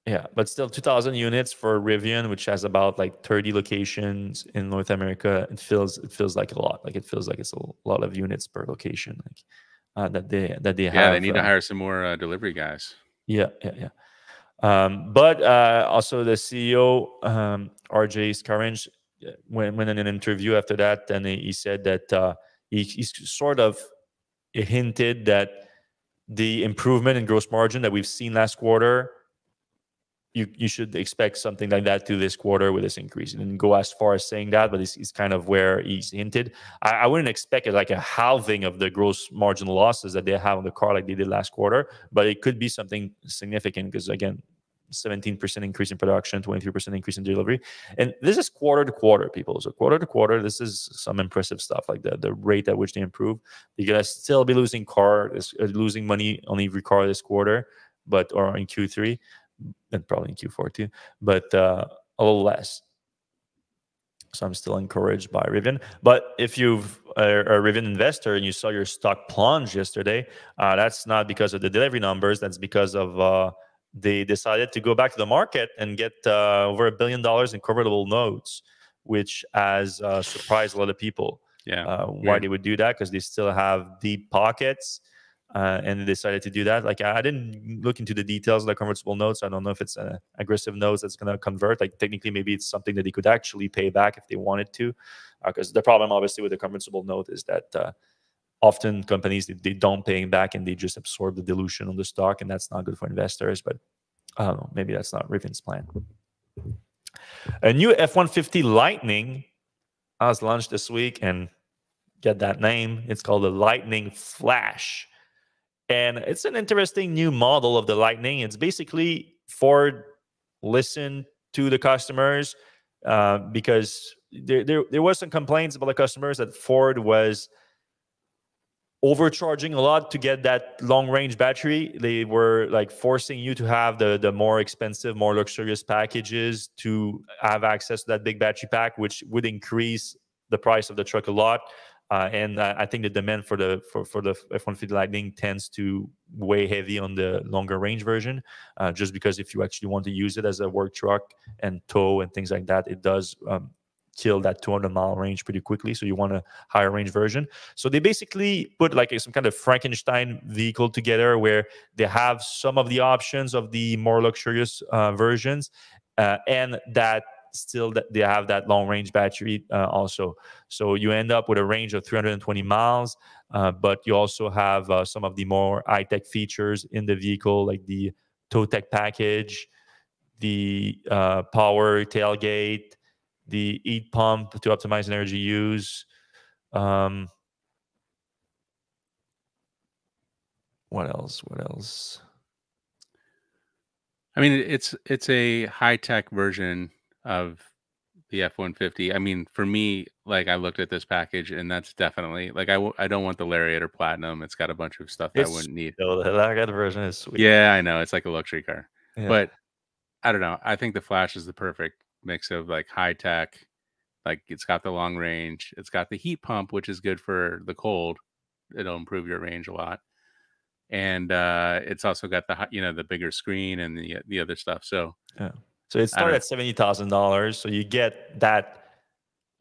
Yeah, but still 2,000 units for Rivian, which has about like 30 locations in North America. It feels like a lot. Like it feels like it's a lot of units per location. Like that they have. Yeah, they need to hire some more delivery guys. Yeah. But also the CEO RJ Scaringe, when in an interview after that, then he said that he's sort of hinted that the improvement in gross margin that we've seen last quarter, you should expect something like that to this quarter with this increase. He didn't go as far as saying that, but it's kind of where he's hinted. I wouldn't expect it like a halving of the gross margin losses that they have on the car like they did last quarter, but it could be something significant because, again, 17% increase in production, 23% increase in delivery. And this is quarter to quarter, people. So quarter to quarter, this is some impressive stuff, like the rate at which they improve. They're going to still be losing money on every car this quarter, or in Q3, and probably in Q4 too, but a little less. So I'm still encouraged by Rivian. But if you've a Rivian investor and you saw your stock plunge yesterday, that's not because of the delivery numbers. That's because of they decided to go back to the market and get over $1 billion in convertible notes, which has surprised a lot of people. Yeah, why they would do that? Because they still have deep pockets. And they decided to do that. Like, I didn't look into the details of the convertible notes. I don't know if it's an aggressive notes that's going to convert. Like, technically, maybe it's something that they could actually pay back if they wanted to. Because the problem, obviously, with the convertible note is that often companies, they don't pay back and they just absorb the dilution on the stock, and that's not good for investors. But I don't know. Maybe that's not Rivian's plan. A new F-150 Lightning was launched this week, and get that name. It's called the Lightning Flash. And it's an interesting new model of the Lightning. It's basically Ford listened to the customers because there was some complaints about the customers that Ford was overcharging a lot to get that long-range battery. They were like forcing you to have the more expensive, more luxurious packages to have access to that big battery pack, which would increase the price of the truck a lot. And I think the demand for the F-150 Lightning tends to weigh heavy on the longer range version, just because if you actually want to use it as a work truck and tow and things like that, it does kill that 200-mile range pretty quickly. So you want a higher range version. So they basically put like some kind of Frankenstein vehicle together where they have some of the options of the more luxurious versions, and that still that they have that long range battery also. So you end up with a range of 320 miles, but you also have some of the more high-tech features in the vehicle, like the tow tech package, the power tailgate, the heat pump to optimize energy use. What else? I mean, it's a high-tech version of the F-150. I mean, for me, like, I looked at this package, and that's definitely like I don't want the Lariat or Platinum. It's got a bunch of stuff that I wouldn't need. The Lariat version is sweet. Yeah, I know, it's like a luxury car, Yeah. but I don't know. I think the Flash is the perfect mix of like high tech. Like, it's got the long range. It's got the heat pump, which is good for the cold. It'll improve your range a lot. And it's also got the bigger screen and the other stuff. So yeah. So it started at $70,000. So you get that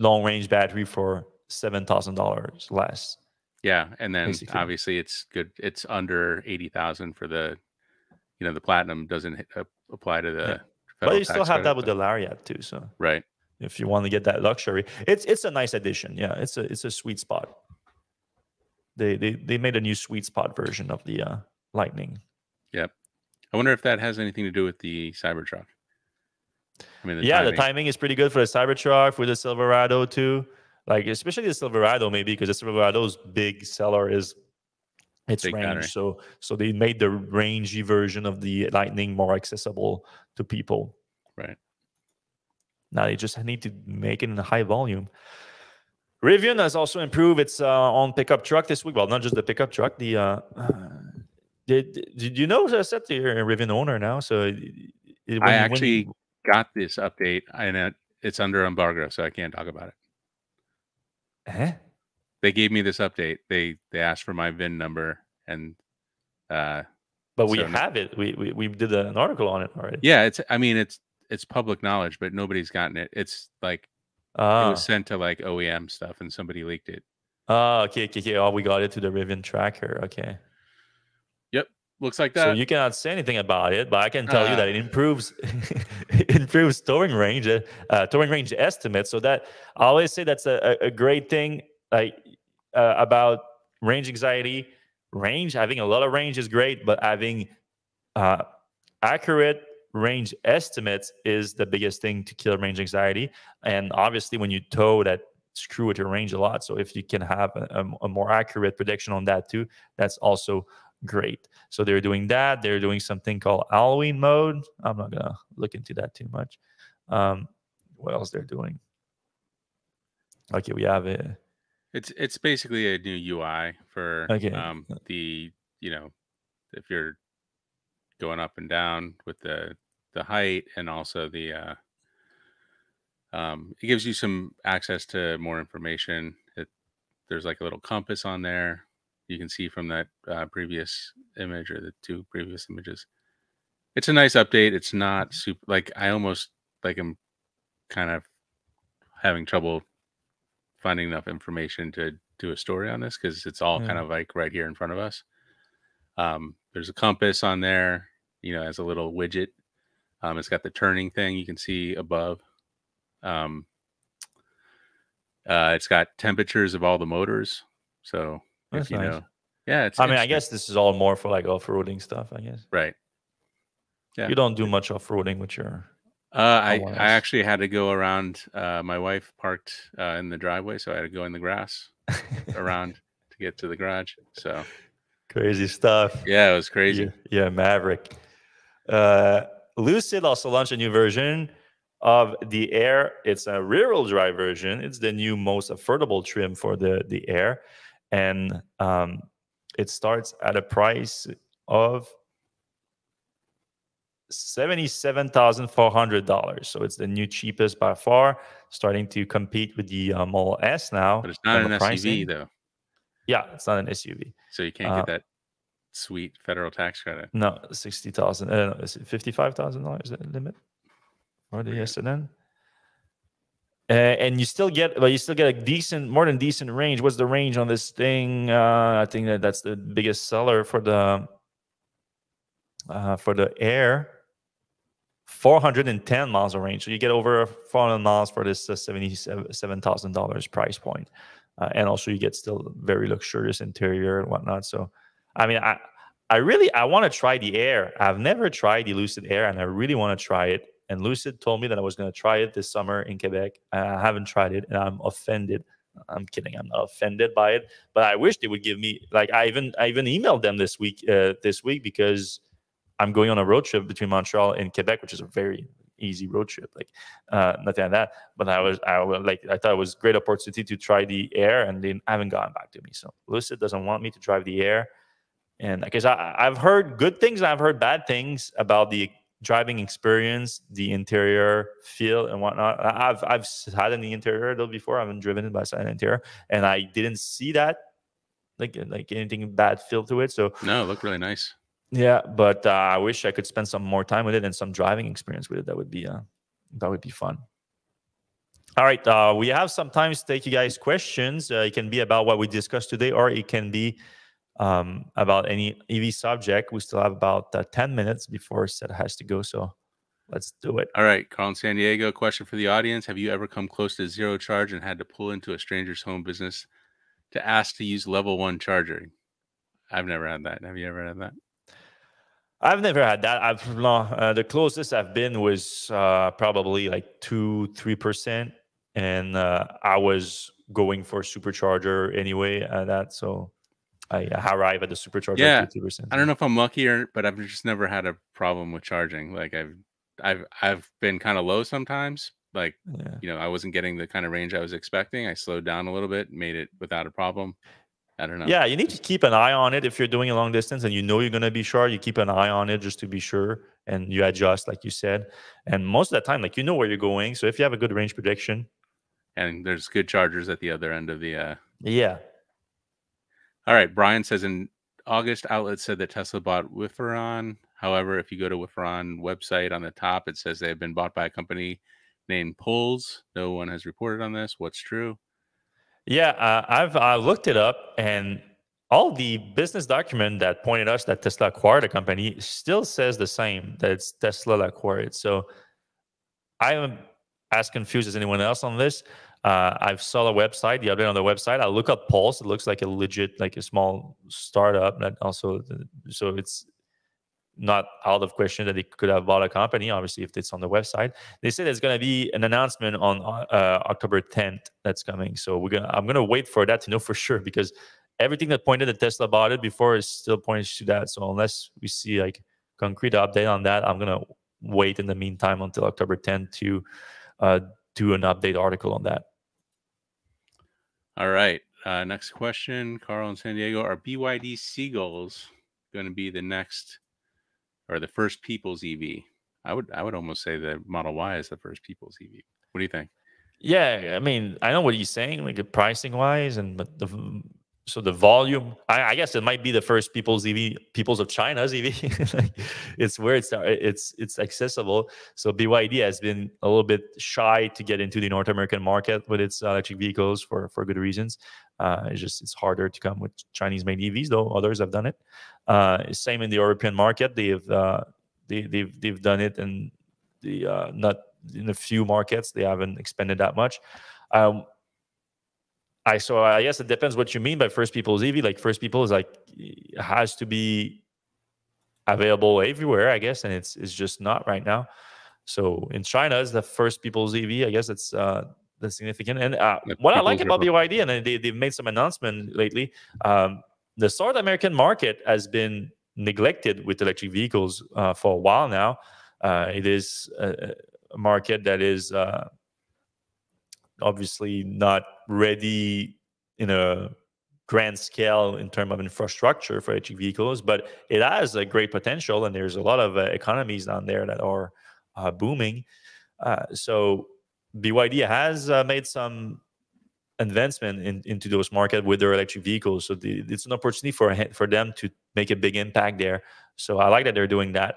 long range battery for $7,000 less. Yeah, and then basically, obviously it's good. It's under 80,000 for the Platinum doesn't apply to the. Yeah. But you still have that with the Lariat too. So right. If you want to get that luxury, it's a nice addition. Yeah, it's a sweet spot. They made a new sweet spot version of the Lightning. Yep. I wonder if that has anything to do with the Cybertruck. I mean, the timing is pretty good for the Cybertruck, with the Silverado too. Like, especially the Silverado, maybe because the Silverado's big seller is its big range. Battery. So they made the rangy version of the Lightning more accessible to people. Right. Now they just need to make it in a high volume. Rivian has also improved its own pickup truck this week. Well, not just the pickup truck. Did you know that you're a Rivian owner now? So I actually got this update, and it's under embargo, so I can't talk about it. They gave me this update. They asked for my VIN number, and but we have it. We did an article on it already. Yeah, it's public knowledge, but nobody's gotten it. It's like it was sent to like OEM stuff, and somebody leaked it. Okay. Oh, we got it to the Rivian tracker. Okay. Yep, looks like that. So you cannot say anything about it, but I can tell you that it improves towing range estimates. So that I always say that's a great thing, like about range anxiety. Having a lot of range is great, but having accurate range estimates is the biggest thing to kill range anxiety. And obviously, when you tow, that screw with your range a lot. So if you can have a more accurate prediction on that too, that's also great. So they're doing that. They're doing something called Halloween mode. I'm not gonna look into that too much. What else they're doing? Okay, we have it. It's basically a new UI for Okay. the, you know, if you're going up and down with the height, and also the it gives you some access to more information. There's like a little compass on there. You can see from that previous image, or the two previous images. It's a nice update. It's not super, like, I almost, like, I'm kind of having trouble finding enough information to do a story on this, because it's all kind of like right here in front of us. There's a compass on there, you know, as a little widget. It's got the turning thing you can see above. It's got temperatures of all the motors. So That's if you nice. know, yeah, it's. I mean, I guess this is all more for like off-roading stuff, I guess. Right. Yeah. You don't do much off-roading with your. I actually had to go around. My wife parked in the driveway, so I had to go in the grass around to get to the garage. So crazy stuff. Yeah, it was crazy. Yeah, Maverick. Lucid also launched a new version of the Air. It's a rear-wheel drive version. It's the new, most affordable trim for the Air, and it starts at a price of $77,400. So it's the new cheapest by far, starting to compete with the Model S now. But it's not an SUV though. Yeah, it's not an SUV. So you can't get that sweet federal tax credit. No, $60,000. Is it $55,000 is the limit for the SNN? And you still get, but you still get a decent, more than decent range. What's the range on this thing? I think that's the biggest seller for the Air. 410 miles of range. So you get over 400 miles for this $77,000 price point. And also you get still very luxurious interior and whatnot. So, I mean, I want to try the Air. I've never tried the Lucid Air, and I really want to try it. And Lucid told me that I was going to try it this summer in Quebec. I haven't tried it, and I'm offended. I'm kidding. I'm not offended by it, but I wish they would give me, like, I even emailed them this week because I'm going on a road trip between Montreal and Quebec, which is a very easy road trip, like nothing like that. But I thought it was a great opportunity to try the Air, and they haven't gotten back to me. So Lucid doesn't want me to drive the Air, and because I've heard good things and I've heard bad things about the driving experience, the interior feel and whatnot. I've sat in the interior though before. I haven't driven it, but I sat in the interior, and I didn't see that like anything bad feel to it. So no, it looked really nice. Yeah, but I wish I could spend some more time with it and some driving experience with it. That would be fun. All right, we have some time to take you guys questions. It can be about what we discussed today, or it can be about any EV subject. We still have about 10 minutes before Seth has to go, so let's do it. All right, Carl in San Diego, question for the audience. Have you ever come close to zero charge and had to pull into a stranger's home business to ask to use level 1 charging? I've never had that. Have you ever had that? I've never had that. The closest I've been was probably like 2-3%, and I was going for supercharger anyway at that, so I arrive at the supercharger at 2-3%. I don't know if I'm lucky but I've just never had a problem with charging. Like I've been kind of low sometimes. Like you know, I wasn't getting the kind of range I was expecting. I slowed down a little bit, made it without a problem. I don't know. Yeah, you need to keep an eye on it if you're doing a long distance and you know you're going to be short. You keep an eye on it just to be sure, and you adjust, like you said. And most of the time, like, you know where you're going. So if you have a good range prediction, and there's good chargers at the other end of the yeah. All right, Brian says in August, outlets said that Tesla bought Wifron. However, if you go to Wifron website on the top, it says they have been bought by a company named Pulse. No one has reported on this. What's true? Yeah, I've looked it up, and all the business document that pointed us that Tesla acquired a company still says the same, that it's Tesla that acquired. So I am as confused as anyone else on this. I've saw the website, the update on the website. I look up Pulse. It looks like a legit, like a small startup. That also, so it's not out of question that they could have bought a company, obviously, if it's on the website. They said there's going to be an announcement on October 10th that's coming. So I'm going to wait for that to know for sure, because everything that pointed that Tesla bought it before is still pointing to that. So unless we see like concrete update on that, I'm going to wait in the meantime until October 10th to do an update article on that. All right. Next question, Carl in San Diego. Are BYD Seagulls going to be the next or the first people's EV? I would almost say the Model Y is the first people's EV. What do you think? Yeah, I mean, I know what he's saying, like the pricing wise, but the volume, I guess it might be the first people's of China's EV. Like, it's where it's accessible. So BYD has been a little bit shy to get into the North American market with its electric vehicles for good reasons. It's harder to come with Chinese-made EVs, though others have done it. Same in the European market. They've done it in the not in a few markets. They haven't expanded that much. I guess it depends what you mean by first people's EV. Like, first people is like, it has to be available everywhere, I guess, and it's just not right now. So in China, it's the first people's EV. I guess it's significant. And what I like about BYD, and they've made some announcement lately, the South American market has been neglected with electric vehicles for a while now. It is a market that is obviously not ready in a grand scale in terms of infrastructure for electric vehicles, but it has a great potential, and there's a lot of economies down there that are booming. So BYD has made some investment into those markets with their electric vehicles. So it's an opportunity for them to make a big impact there. So I like that they're doing that.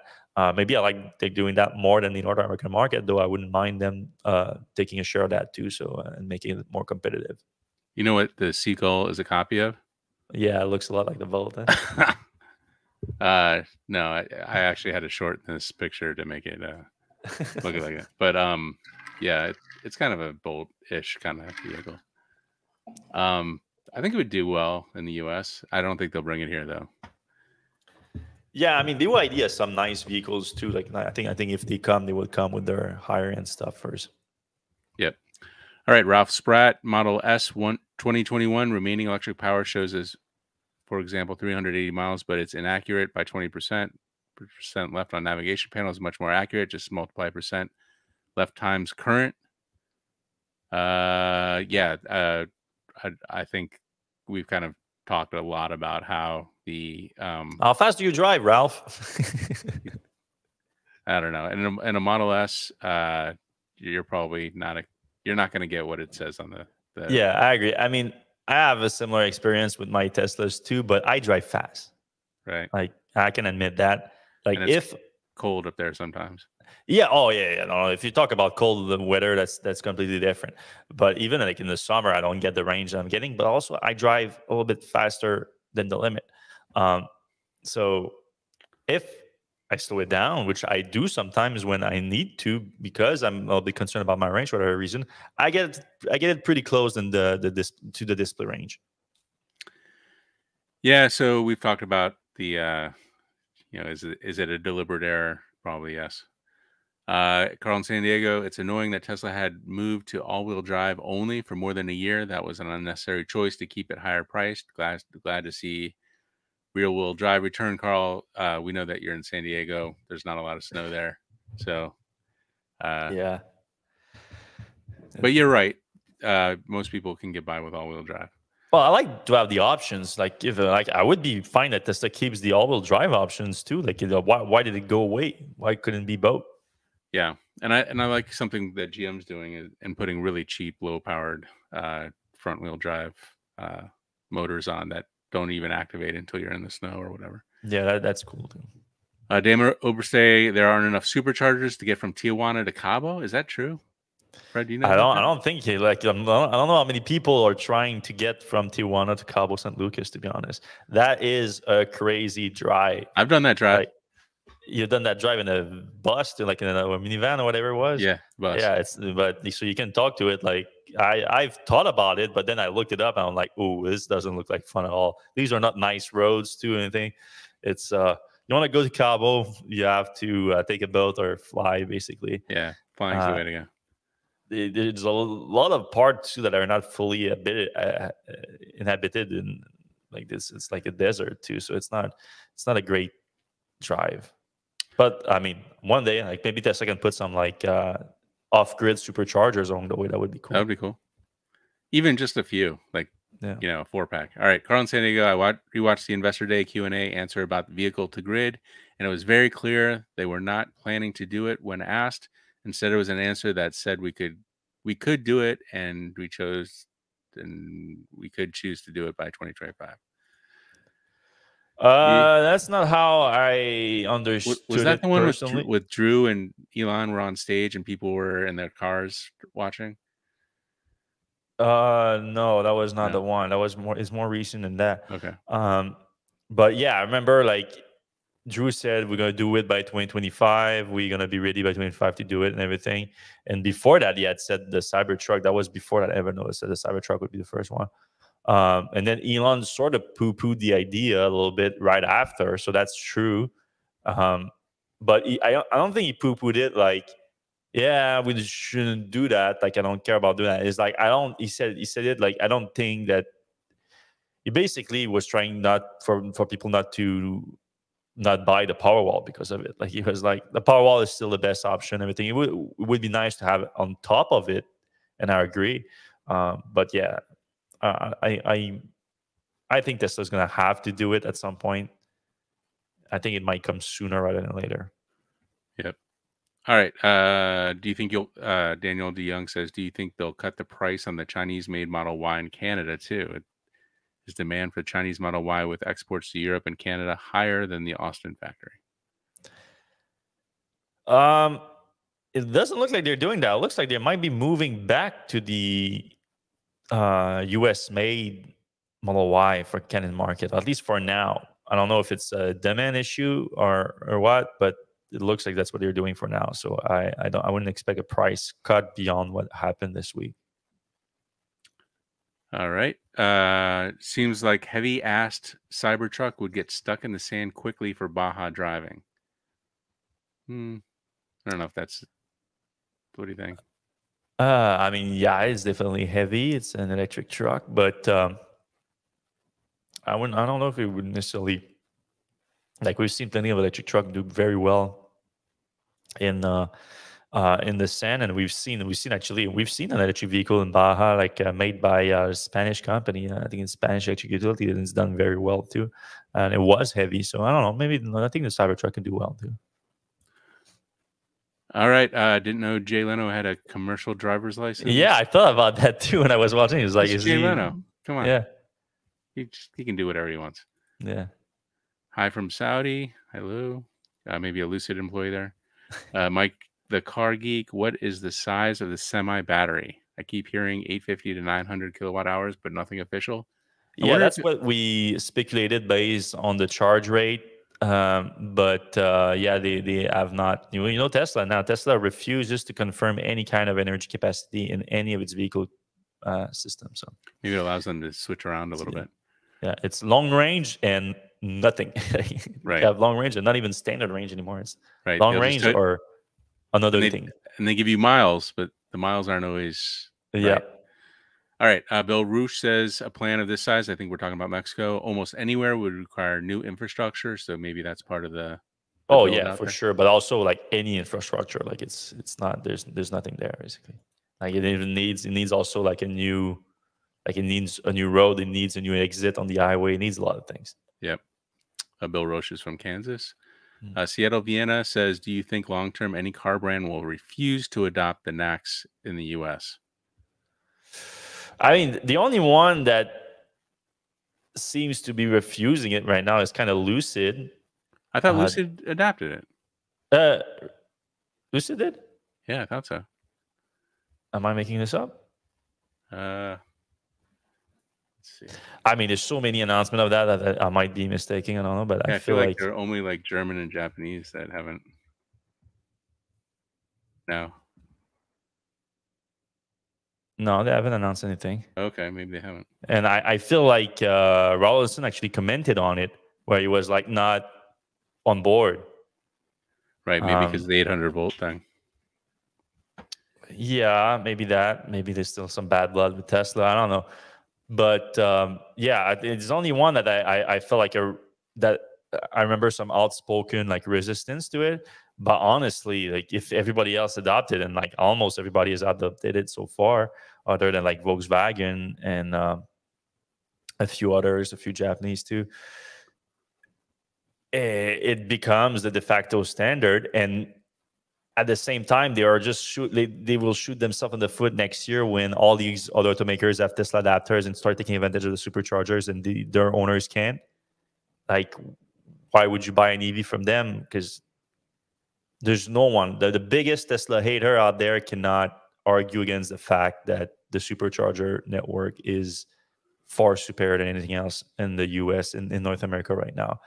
Maybe I like they're doing that more than the North American market, though I wouldn't mind them taking a share of that too, and making it more competitive. You know what the Seagull is a copy of? Yeah, it looks a lot like the Volt. No, I actually had to shorten this picture to make it look like it. But yeah, it's kind of a Bolt-ish kind of vehicle. I think it would do well in the U.S. I don't think they'll bring it here, though. Yeah, I mean, BYD has some nice vehicles too. Like, I think if they come, they will come with their higher end stuff first. Yep. All right, Ralph Spratt, Model S 2021 remaining electric power shows as, for example, 380 miles, but it's inaccurate by 20%. Percent left on navigation panel is much more accurate. Just multiply percent left times current. Yeah, I think we've kind of talked a lot about how the how fast do you drive, Ralph? I don't know. In a Model S, you're probably you're not going to get what it says on the. Yeah, I agree. I mean, I have a similar experience with my Teslas too, but I drive fast. Right. Like, I can admit that. Like, if cold up there sometimes. Yeah. Oh, yeah. No, if you talk about cold weather, that's completely different. But even like in the summer, I don't get the range I'm getting. But also, I drive a little bit faster than the limit. So if I slow it down, which I do sometimes when I need to, because I'm a little bit concerned about my range for whatever reason, I get it pretty close to the display range. Yeah. So we've talked about the, is it a deliberate error? Probably yes. Carl in San Diego, it's annoying that Tesla had moved to all-wheel drive only for more than a year. That was an unnecessary choice to keep it higher priced. Glad to see rear-wheel drive return, Carl. We know that you're in San Diego. There's not a lot of snow there, so yeah. But you're right. Most people can get by with all-wheel drive. Well, I like to have the options. Like, if I would be fine that Tesla keeps the all-wheel drive options too. Like, why did it go away? Why couldn't it be both? Yeah, and I like something that GM's doing and putting really cheap, low-powered front-wheel drive motors on that don't even activate until you're in the snow or whatever. Yeah, that's cool too. Damer Oberste, there aren't enough superchargers to get from Tijuana to Cabo. Is that true? Fred, do you know? I don't think I don't know how many people are trying to get from Tijuana to Cabo San Lucas. To be honest, that is a crazy drive. I've done that drive. Like, you've done that drive in a bus, like in a minivan or whatever it was. Yeah, bus. Yeah. But so you can talk to it. Like, I've thought about it, but then I looked it up and I'm like, oh, this doesn't look like fun at all. These are not nice roads to anything. It's you want to go to Cabo, you have to take a boat or fly, basically. Yeah, flying's the way to go. There's a lot of parts too that are not fully inhabited, and like this, it's like a desert too. So it's not a great drive. But I mean, one day, like maybe Tesla can put some like off-grid superchargers along the way. That would be cool. That would be cool. Even just a few, like a 4-pack. All right, Carl in San Diego. I rewatched the Investor Day Q&A answer about the vehicle to grid, and it was very clear they were not planning to do it when asked. Instead, it was an answer that said we could do it, and we chose, and we could choose to do it by 2025. That's not how I understood it. Was that the one personally. with Drew and Elon were on stage and people were in their cars watching? No, that was not the one. That was more. It's more recent than that. Okay. But yeah, I remember like Drew said we're gonna do it by 2025. We're gonna be ready by 2025 to do it and everything. And before that, he had said the Cybertruck. That was before that Evernote said the Cybertruck would be the first one. And then Elon sort of poo-pooed the idea a little bit right after, so that's true. But I don't think he poo-pooed it like, yeah, we shouldn't do that. Like, I don't care about doing that. It's like He said it like I don't think that. He basically was trying not for people not to not buy the Powerwall because of it. Like he was like, the Powerwall is still the best option. Everything it would be nice to have it on top of it, and I agree. But yeah, I think Tesla's gonna have to do it at some point. I think it might come sooner rather than later. Yep. All right. Do you think Daniel DeYoung says, do you think they'll cut the price on the Chinese-made Model Y in Canada too? Is demand for Chinese Model Y with exports to Europe and Canada higher than the Austin factory? It doesn't look like they're doing that. It looks like they might be moving back to the US-made Model Y for Canadian market, at least for now. I don't know if it's a demand issue or what, but it looks like that's what they're doing for now. So I wouldn't expect a price cut beyond what happened this week. All right. Seems like heavy-assed Cybertruck would get stuck in the sand quickly for Baja driving. I don't know if that's... What do you think? I mean, yeah, it's definitely heavy. It's an electric truck, but I don't know if it would necessarily... Like, we've seen plenty of electric trucks do very well in the sand, and we've seen an electric vehicle in Baja, like made by a Spanish company. I think it's Spanish electric utility, and it's done very well too. And it was heavy, so I don't know. Maybe I think the Cybertruck can do well too. All right. Didn't know Jay Leno had a commercial driver's license. Yeah, I thought about that too when I was watching. It was like, is Jay Leno? Come on. Yeah, he can do whatever he wants. Yeah. Hi from Saudi. Hello. Maybe a Lucid employee there. Mike, the car geek. What is the size of the semi battery? I keep hearing 850 to 900 kilowatt hours, but nothing official. Yeah, that's what we speculated based on the charge rate. But yeah, they have not. You know, Tesla refuses to confirm any kind of energy capacity in any of its vehicle systems. So maybe it allows them to switch around a little bit. Yeah, it's long range and nothing. Right. You have long range and not even standard range anymore. It's right. Long range or another thing. And they give you miles, but the miles aren't always. Yeah. Right. All right. Bill Roosh says a plan of this size, I think we're talking about Mexico, almost anywhere would require new infrastructure. So maybe that's part of the oh yeah, for sure. But also like any infrastructure, like it's not, there's nothing there basically. Like it needs also like it needs a new road, it needs a new exit on the highway, it needs a lot of things. Yep. Bill Roche is from Kansas. Seattle Vienna says, do you think long-term any car brand will refuse to adopt the NACS in the U.S.? I mean, the only one that seems to be refusing it right now is kind of Lucid. I thought Lucid adapted it. Lucid did? Yeah, I thought so. Am I making this up? Let's see. I mean, there's so many announcements of that I might be mistaken. I don't know, but yeah, I feel like they're only like German and Japanese that haven't. No, they haven't announced anything. Okay, maybe they haven't. And I feel like Rawlinson actually commented on it, where he was like not on board. Right, maybe because the 800-volt thing. Yeah, maybe that. Maybe there's still some bad blood with Tesla. I don't know. But yeah, it's only one that I feel like that I remember some outspoken like resistance to it. But honestly, like if everybody else adopted, and like almost everybody has adopted it so far, other than like Volkswagen and a few others, a few Japanese too, it becomes the de facto standard. And at the same time, they are just they will shoot themselves in the foot next year when all these other automakers have Tesla adapters and start taking advantage of the superchargers, and their owners can't. Like, why would you buy an EV from them? Because there's no one. The biggest Tesla hater out there cannot argue against the fact that the supercharger network is far superior than anything else in the US and in North America right now.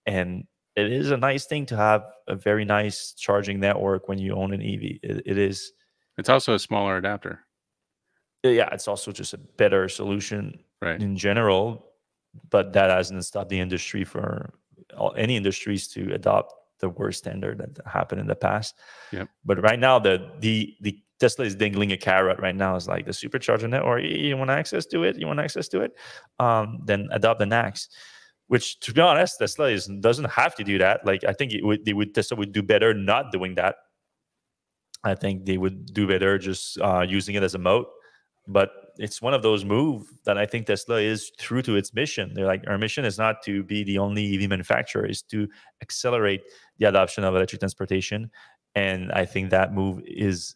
And it is a nice thing to have a very nice charging network when you own an EV. It is. It's also a smaller adapter. Yeah, it's also just a better solution in general. But that hasn't stopped the industry for any industries to adopt the worst standard that happened in the past. Yep. But right now, the Tesla is dangling a carrot right now. It's like the supercharger network. You want access to it? Then adopt the NACS. Which, to be honest, Tesla doesn't have to do that. Like, I think Tesla would do better not doing that. I think they would do better just using it as a moat. But it's one of those moves that I think Tesla is true to its mission. They're like, our mission is not to be the only EV manufacturer, is to accelerate the adoption of electric transportation. And I think that move is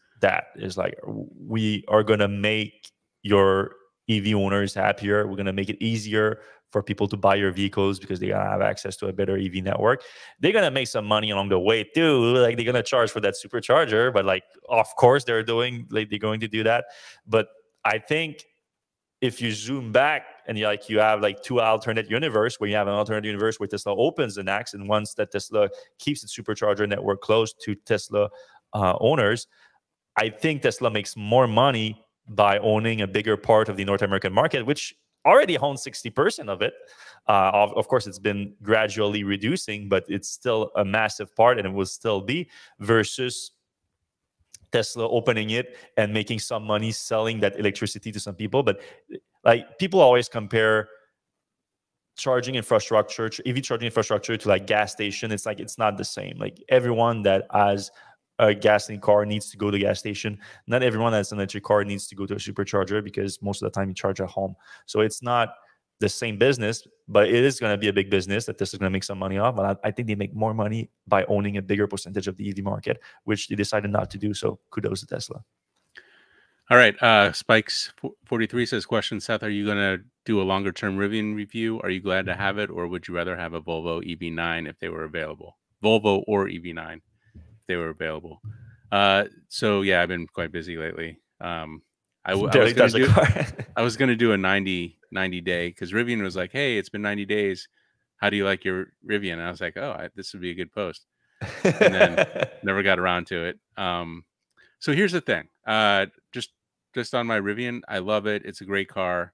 like, we are going to make your EV owners happier. We're going to make it easier for people to buy your vehicles because they're going to have access to a better EV network. They're going to make some money along the way too. Like, they're going to charge for that supercharger, but like, of course they're going to do that. But I think if you zoom back and you have like two alternate universe, where you have an alternate universe where Tesla opens the NACS, and once that Tesla keeps its supercharger network close to Tesla owners, I think Tesla makes more money by owning a bigger part of the North American market, which already owns 60% of it. Of course, it's been gradually reducing, but it's still a massive part, and it will still be, versus Tesla opening it and making some money selling that electricity to some people. But like, people always compare charging infrastructure, EV charging infrastructure, to like gas station. It's like, it's not the same. Like, everyone that has a gasoline car needs to go to the gas station. Not everyone that's an electric car needs to go to a supercharger, because most of the time you charge at home. So it's not the same business, but it is going to be a big business that this is going to make some money off. But I think they make more money by owning a bigger percentage of the EV market, which they decided not to do. So kudos to Tesla. All right. Spikes 43 says, question, Seth, are you going to do a longer term Rivian review? Are you glad to have it, or would you rather have a Volvo EV9 if they were available? Volvo or EV9 if they were available. So yeah, I've been quite busy lately. I was going to do a 90 day, because Rivian was like, hey, it's been 90 days. How do you like your Rivian? And I was like, this would be a good post. And then never got around to it. So here's the thing. Just on my Rivian, I love it. It's a great car,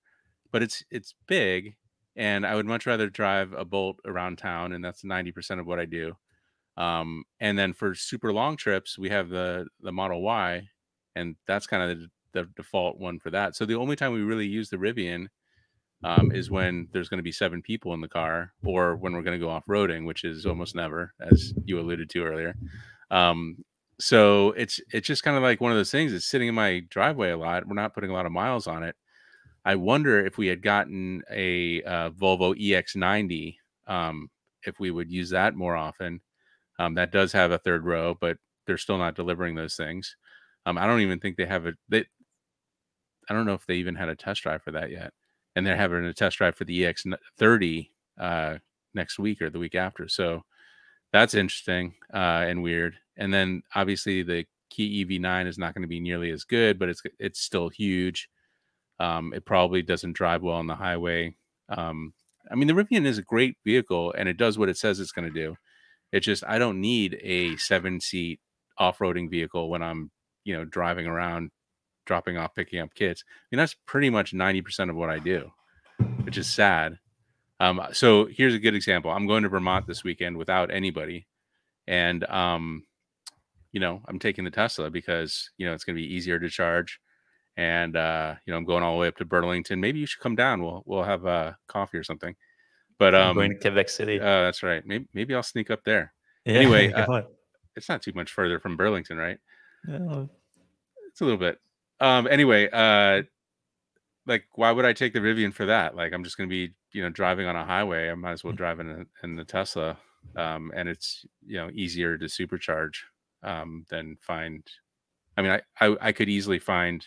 but it's big, and I would much rather drive a Bolt around town, and that's 90% of what I do. And then for super long trips, we have the Model Y, and that's kind of the default one for that. So the only time we really use the Rivian is when there's going to be 7 people in the car, or when we're going to go off-roading, which is almost never, as you alluded to earlier. So it's just kind of like one of those things. It's sitting in my driveway a lot. We're not putting a lot of miles on it. I wonder if we had gotten a Volvo EX90, if we would use that more often. That does have a third row, but they're still not delivering those things. I don't even think they have I don't know if they even had a test drive for that yet. And they're having a test drive for the EX30 next week or the week after. So that's interesting and weird. And then obviously the Kia EV9 is not going to be nearly as good, but it's still huge. It probably doesn't drive well on the highway. I mean, the Rivian is a great vehicle, and it does what it says it's going to do. It's just, I don't need a 7-seat off-roading vehicle when I'm, driving around, dropping off, picking up kids. I mean, that's pretty much 90% of what I do, which is sad. So here's a good example. I'm going to Vermont this weekend without anybody, and you know, I'm taking the Tesla because, you know, it's going to be easier to charge. And, you know, I'm going all the way up to Burlington. Maybe you should come down. We'll have coffee or something. But I'm going to Quebec City. that's right. Maybe I'll sneak up there. Yeah, Anyway, come on. it's not too much further from Burlington, right? Yeah. It's a little bit. Anyway, like, why would I take the Rivian for that? Like, I'm just going to be, you know, driving on a highway. I might as well drive in the Tesla. And it's, you know, easier to supercharge than find. I mean, I could easily find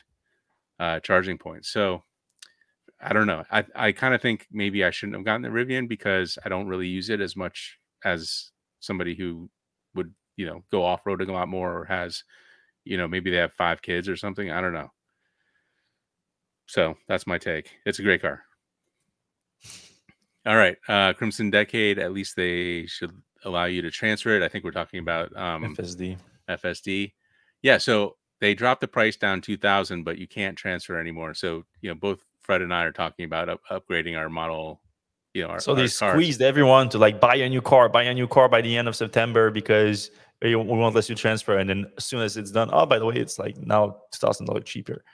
charging points. So I don't know. I kind of think maybe I shouldn't have gotten the Rivian because I don't really use it as much as somebody who would, you know, go off-roading a lot more or has, you know, maybe they have 5 kids or something. I don't know. So that's my take. It's a great car. All right. Crimson Decade, at least they should allow you to transfer it. I think we're talking about FSD. Yeah. So they dropped the price down 2,000, but you can't transfer anymore. So, you know, both Fred and I are talking about upgrading our model. You know, so they squeezed everyone to like buy a new car by the end of September because we won't let you transfer. And then as soon as it's done, oh, by the way, it's like now $2,000 cheaper.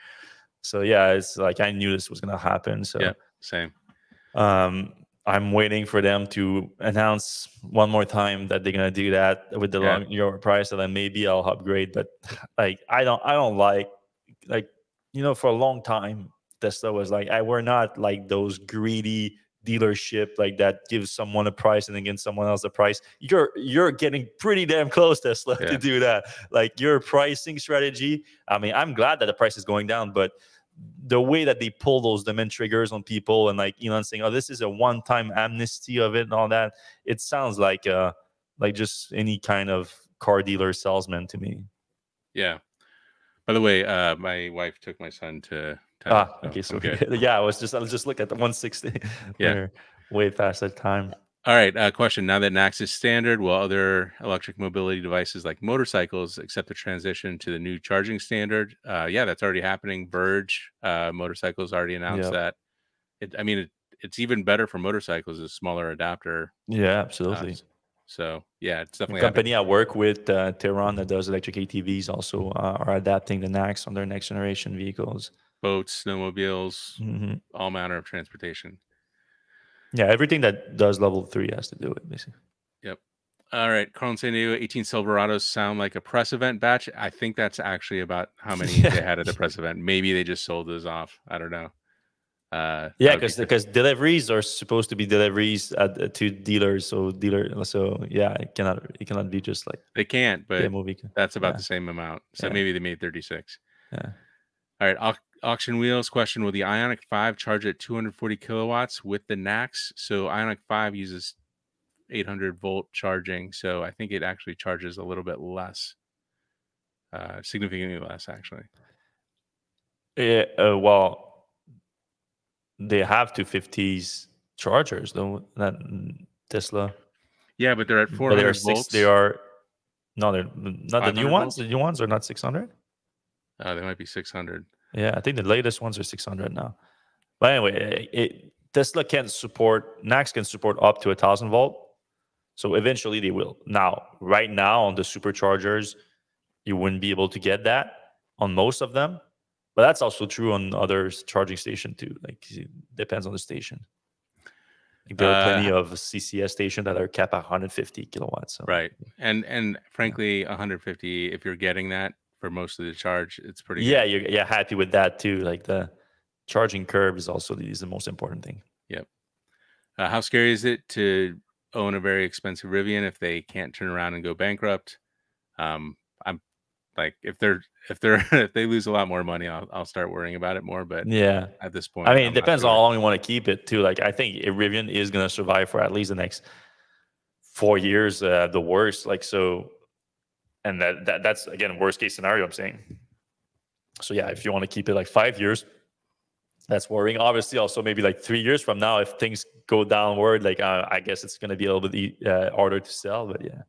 So yeah, it's like I knew this was gonna happen. So yeah, same. I'm waiting for them to announce one more time that they're gonna do that with the lower price, and then maybe I'll upgrade. But like I don't like you know, for a long time Tesla was like we're not like those greedy dealership like that gives someone a price and then gives someone else a price. You're getting pretty damn close, Tesla, to do that. Like your pricing strategy. I mean, I'm glad that the price is going down, but the way that they pull those demand triggers on people and like Elon saying, "Oh, this is a one-time amnesty of it," and all that, it sounds like just any kind of car dealer salesman to me. Yeah. By the way, my wife took my son to. Okay, so yeah, I'll just look at the 160. Yeah, way past that time. All right. Question: now that NACS is standard, will other electric mobility devices like motorcycles accept the transition to the new charging standard? Yeah, that's already happening. Verge motorcycles already announced that. I mean, it's even better for motorcycles, a smaller adapter. Yeah, absolutely. So yeah, it's definitely the company I work with, Tehran, that does electric ATVs, also are adapting the NACS on their next generation vehicles. Boats, snowmobiles, all manner of transportation. Yeah, everything that does level 3 has to do it, basically. Yep. All right. Carl and San Diego, 18 Silverados sound like a press event batch. I think that's actually about how many they had at the press event. Maybe they just sold those off. I don't know. Yeah, because deliveries are supposed to be deliveries to dealers. So yeah, it cannot be just like they can't, but that's about the same amount. So maybe they made 36. Yeah. All right. Auction Wheels question: will the Ioniq 5 charge at 240 kilowatts with the NACS? So Ioniq 5 uses 800 volt charging, so I think it actually charges a little bit less, significantly less, actually. Yeah. Well, they have 250s chargers, though. That Tesla. Yeah, but they're at 400 volts. They are. No, they're not the new ones. The new ones are not 600. They might be 600. Yeah, I think the latest ones are 600 now. But anyway, Tesla NACS can support up to 1,000 volt. So eventually they will. Right now on the superchargers, you wouldn't be able to get that on most of them. But that's also true on other charging stations too. Like it depends on the station. Like there are plenty of CCS stations that are capped at 150 kilowatts. So. Right. And frankly, 150, if you're getting that for most of the charge, it's pretty good. You're happy with that too. Like the charging curve is the most important thing. Yep. How scary is it to own a very expensive Rivian if they can't turn around and go bankrupt? I'm like, if they lose a lot more money, I'll start worrying about it more. But yeah, at this point, I mean, it depends on how long you want to keep it too. Like I think a Rivian is going to survive for at least the next 4 years, the worst. Like so. And that's again worst case scenario, I'm saying. So yeah, if you want to keep it like 5 years, that's worrying. Obviously, also maybe like 3 years from now, if things go downward, like I guess it's going to be a little bit harder to sell. But yeah,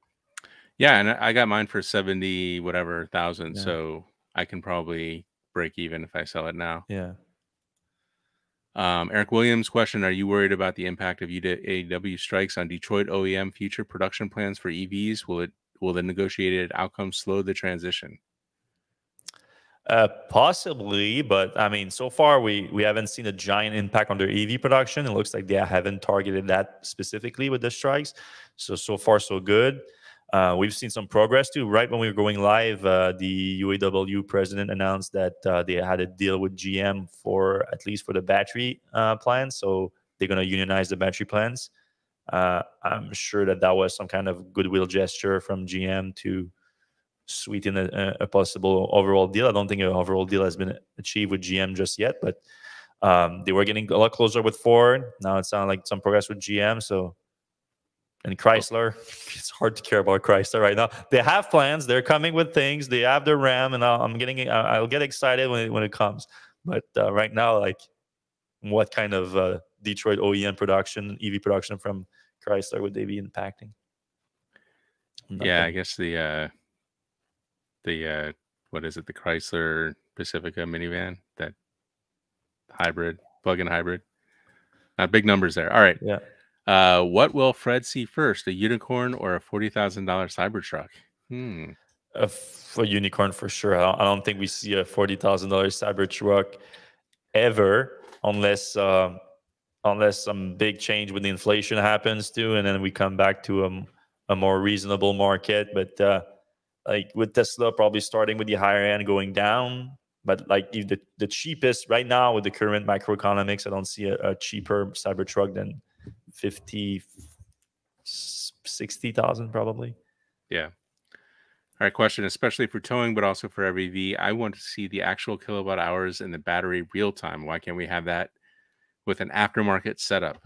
yeah. And I got mine for 70 whatever thousand, so I can probably break even if I sell it now. Yeah. Eric Williams question: are you worried about the impact of UAW strikes on Detroit OEM future production plans for EVs? Will the negotiated outcome slow the transition? Possibly, but I mean, so far we haven't seen a giant impact on their EV production. It looks like they haven't targeted that specifically with the strikes. So far so good. We've seen some progress too. Right when we were going live, the UAW president announced that they had a deal with GM for at least for the battery plants. So they're going to unionize the battery plants. I'm sure that was some kind of goodwill gesture from GM to sweeten a possible overall deal. I don't think an overall deal has been achieved with GM just yet, but they were getting a lot closer with Ford. Now it sounds like some progress with GM. So, and Chrysler, it's hard to care about Chrysler right now. They have plans. They're coming with things. They have their RAM, and I'll get excited when it comes. But right now, like, what kind of Detroit OEM production, EV production from Chrysler would they be impacting? Nothing. Yeah, I guess the what is it? The Chrysler Pacifica minivan, that hybrid, plug-in hybrid. Not big numbers there. All right. Yeah. What will Fred see first, a unicorn or a $40,000 Cybertruck? A unicorn for sure. I don't think we see a $40,000 Cybertruck ever, unless some big change with the inflation happens too, and then we come back to a more reasonable market. But like with Tesla, probably starting with the higher end, going down. But like the cheapest right now with the current macroeconomics, I don't see a cheaper Cybertruck than 60,000 probably. Yeah. All right, question, especially for towing, but also for every EV. I want to see the actual kilowatt hours in the battery real time. Why can't we have that with an aftermarket setup?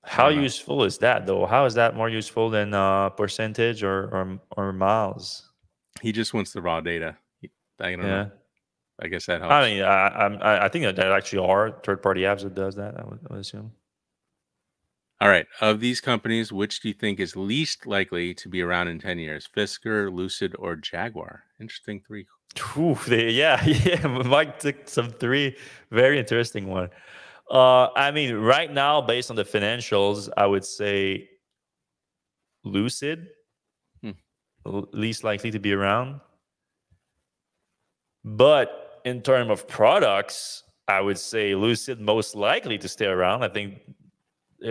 How useful is that though? How is that more useful than percentage or miles? He just wants the raw data. I don't know. I guess that helps. I mean, I think that there actually are third-party apps that does that. I would assume. All right. Of these companies, which do you think is least likely to be around in 10 years? Fisker, Lucid, or Jaguar? Interesting three. Ooh, yeah. Mike took some three. Very interesting one. I mean, right now, based on the financials, I would say Lucid, least likely to be around. But in terms of products, I would say Lucid most likely to stay around. I think,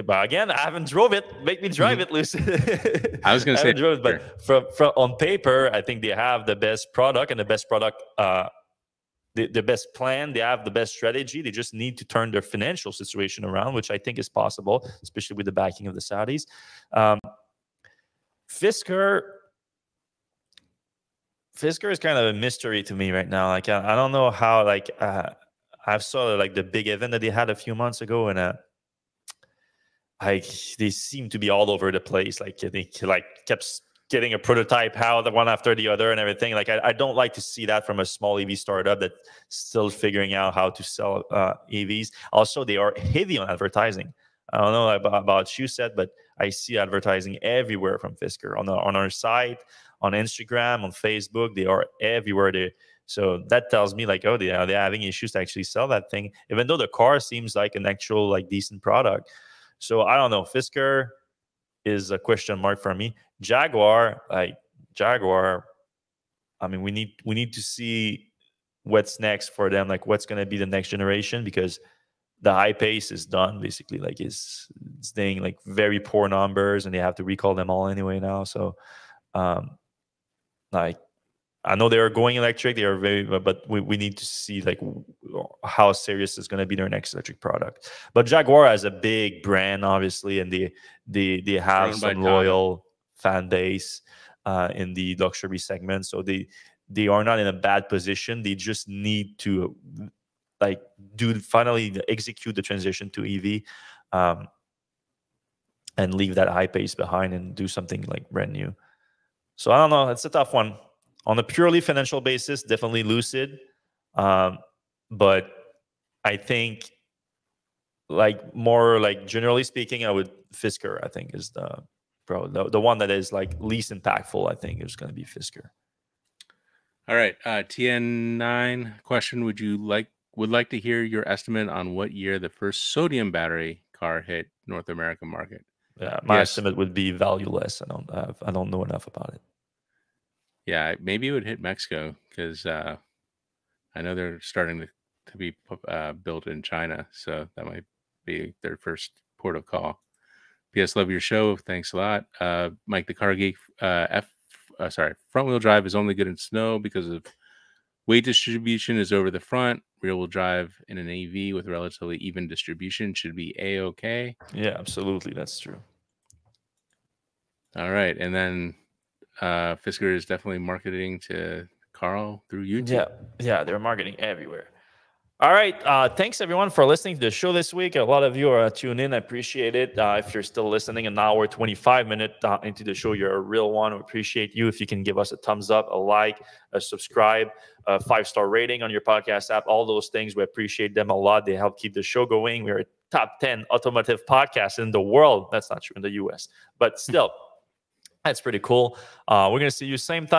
but again, I haven't drove it. Make me drive it, Lucid. I was going to say, drove it, but from on paper, I think they have the best product and the best product. The best plan, they have the best strategy. They just need to turn their financial situation around, which I think is possible, especially with the backing of the Saudis. Fisker is kind of a mystery to me right now. Like I don't know how. Like I saw like the big event that they had a few months ago, and they seem to be all over the place. Like they kept getting a prototype out, the one after the other and everything. Like I don't like to see that from a small EV startup that's still figuring out how to sell EVs. Also, they are heavy on advertising. I don't know about you, Seth, but I see advertising everywhere from Fisker on our site, on Instagram, on Facebook. They are everywhere. So that tells me like, oh, they're having issues to actually sell that thing, even though the car seems like an actual like decent product. So I don't know. Fisker is a question mark for me. Jaguar, I mean, we need to see what's next for them, like what's going to be the next generation, because the I-Pace is done basically. Like it's staying like very poor numbers, and they have to recall them all anyway now. So, like I know they are going electric. They are but we need to see like how serious is going to be their next electric product. But Jaguar has a big brand, obviously, and they have some loyal fan base in the luxury segment. So they are not in a bad position. They just need to like finally execute the transition to EV and leave that I-Pace behind and do something like brand new. So I don't know. It's a tough one. On a purely financial basis, definitely Lucid. But I think like more like generally speaking, Fisker, I think is the one that is like least impactful. I think is going to be Fisker. All right. TN9 question. Would you like would like to hear your estimate on what year the first sodium battery car hit North American market. Yeah, my estimate would be valueless. I don't know enough about it. Yeah, maybe it would hit Mexico because I know they're starting to be built in China, so that might be their first port of call. PS, love your show. Thanks a lot. Mike the Car Geek. Front wheel drive is only good in snow because of weight distribution is over the front. Rear wheel drive in an AV with relatively even distribution should be A-okay. Yeah, absolutely. That's true. All right. And then Fisker is definitely marketing to Carl through YouTube. Yeah, they're marketing everywhere. All right. Thanks, everyone, for listening to the show this week. A lot of you are tuned in. I appreciate it. If you're still listening an hour, 25 minutes into the show, you're a real one. We appreciate you. If you can give us a thumbs up, a like, a subscribe, a 5-star rating on your podcast app, all those things, we appreciate them a lot. They help keep the show going. We're a top 10 automotive podcast in the world. That's not true in the U.S., but still, that's pretty cool. We're going to see you same time.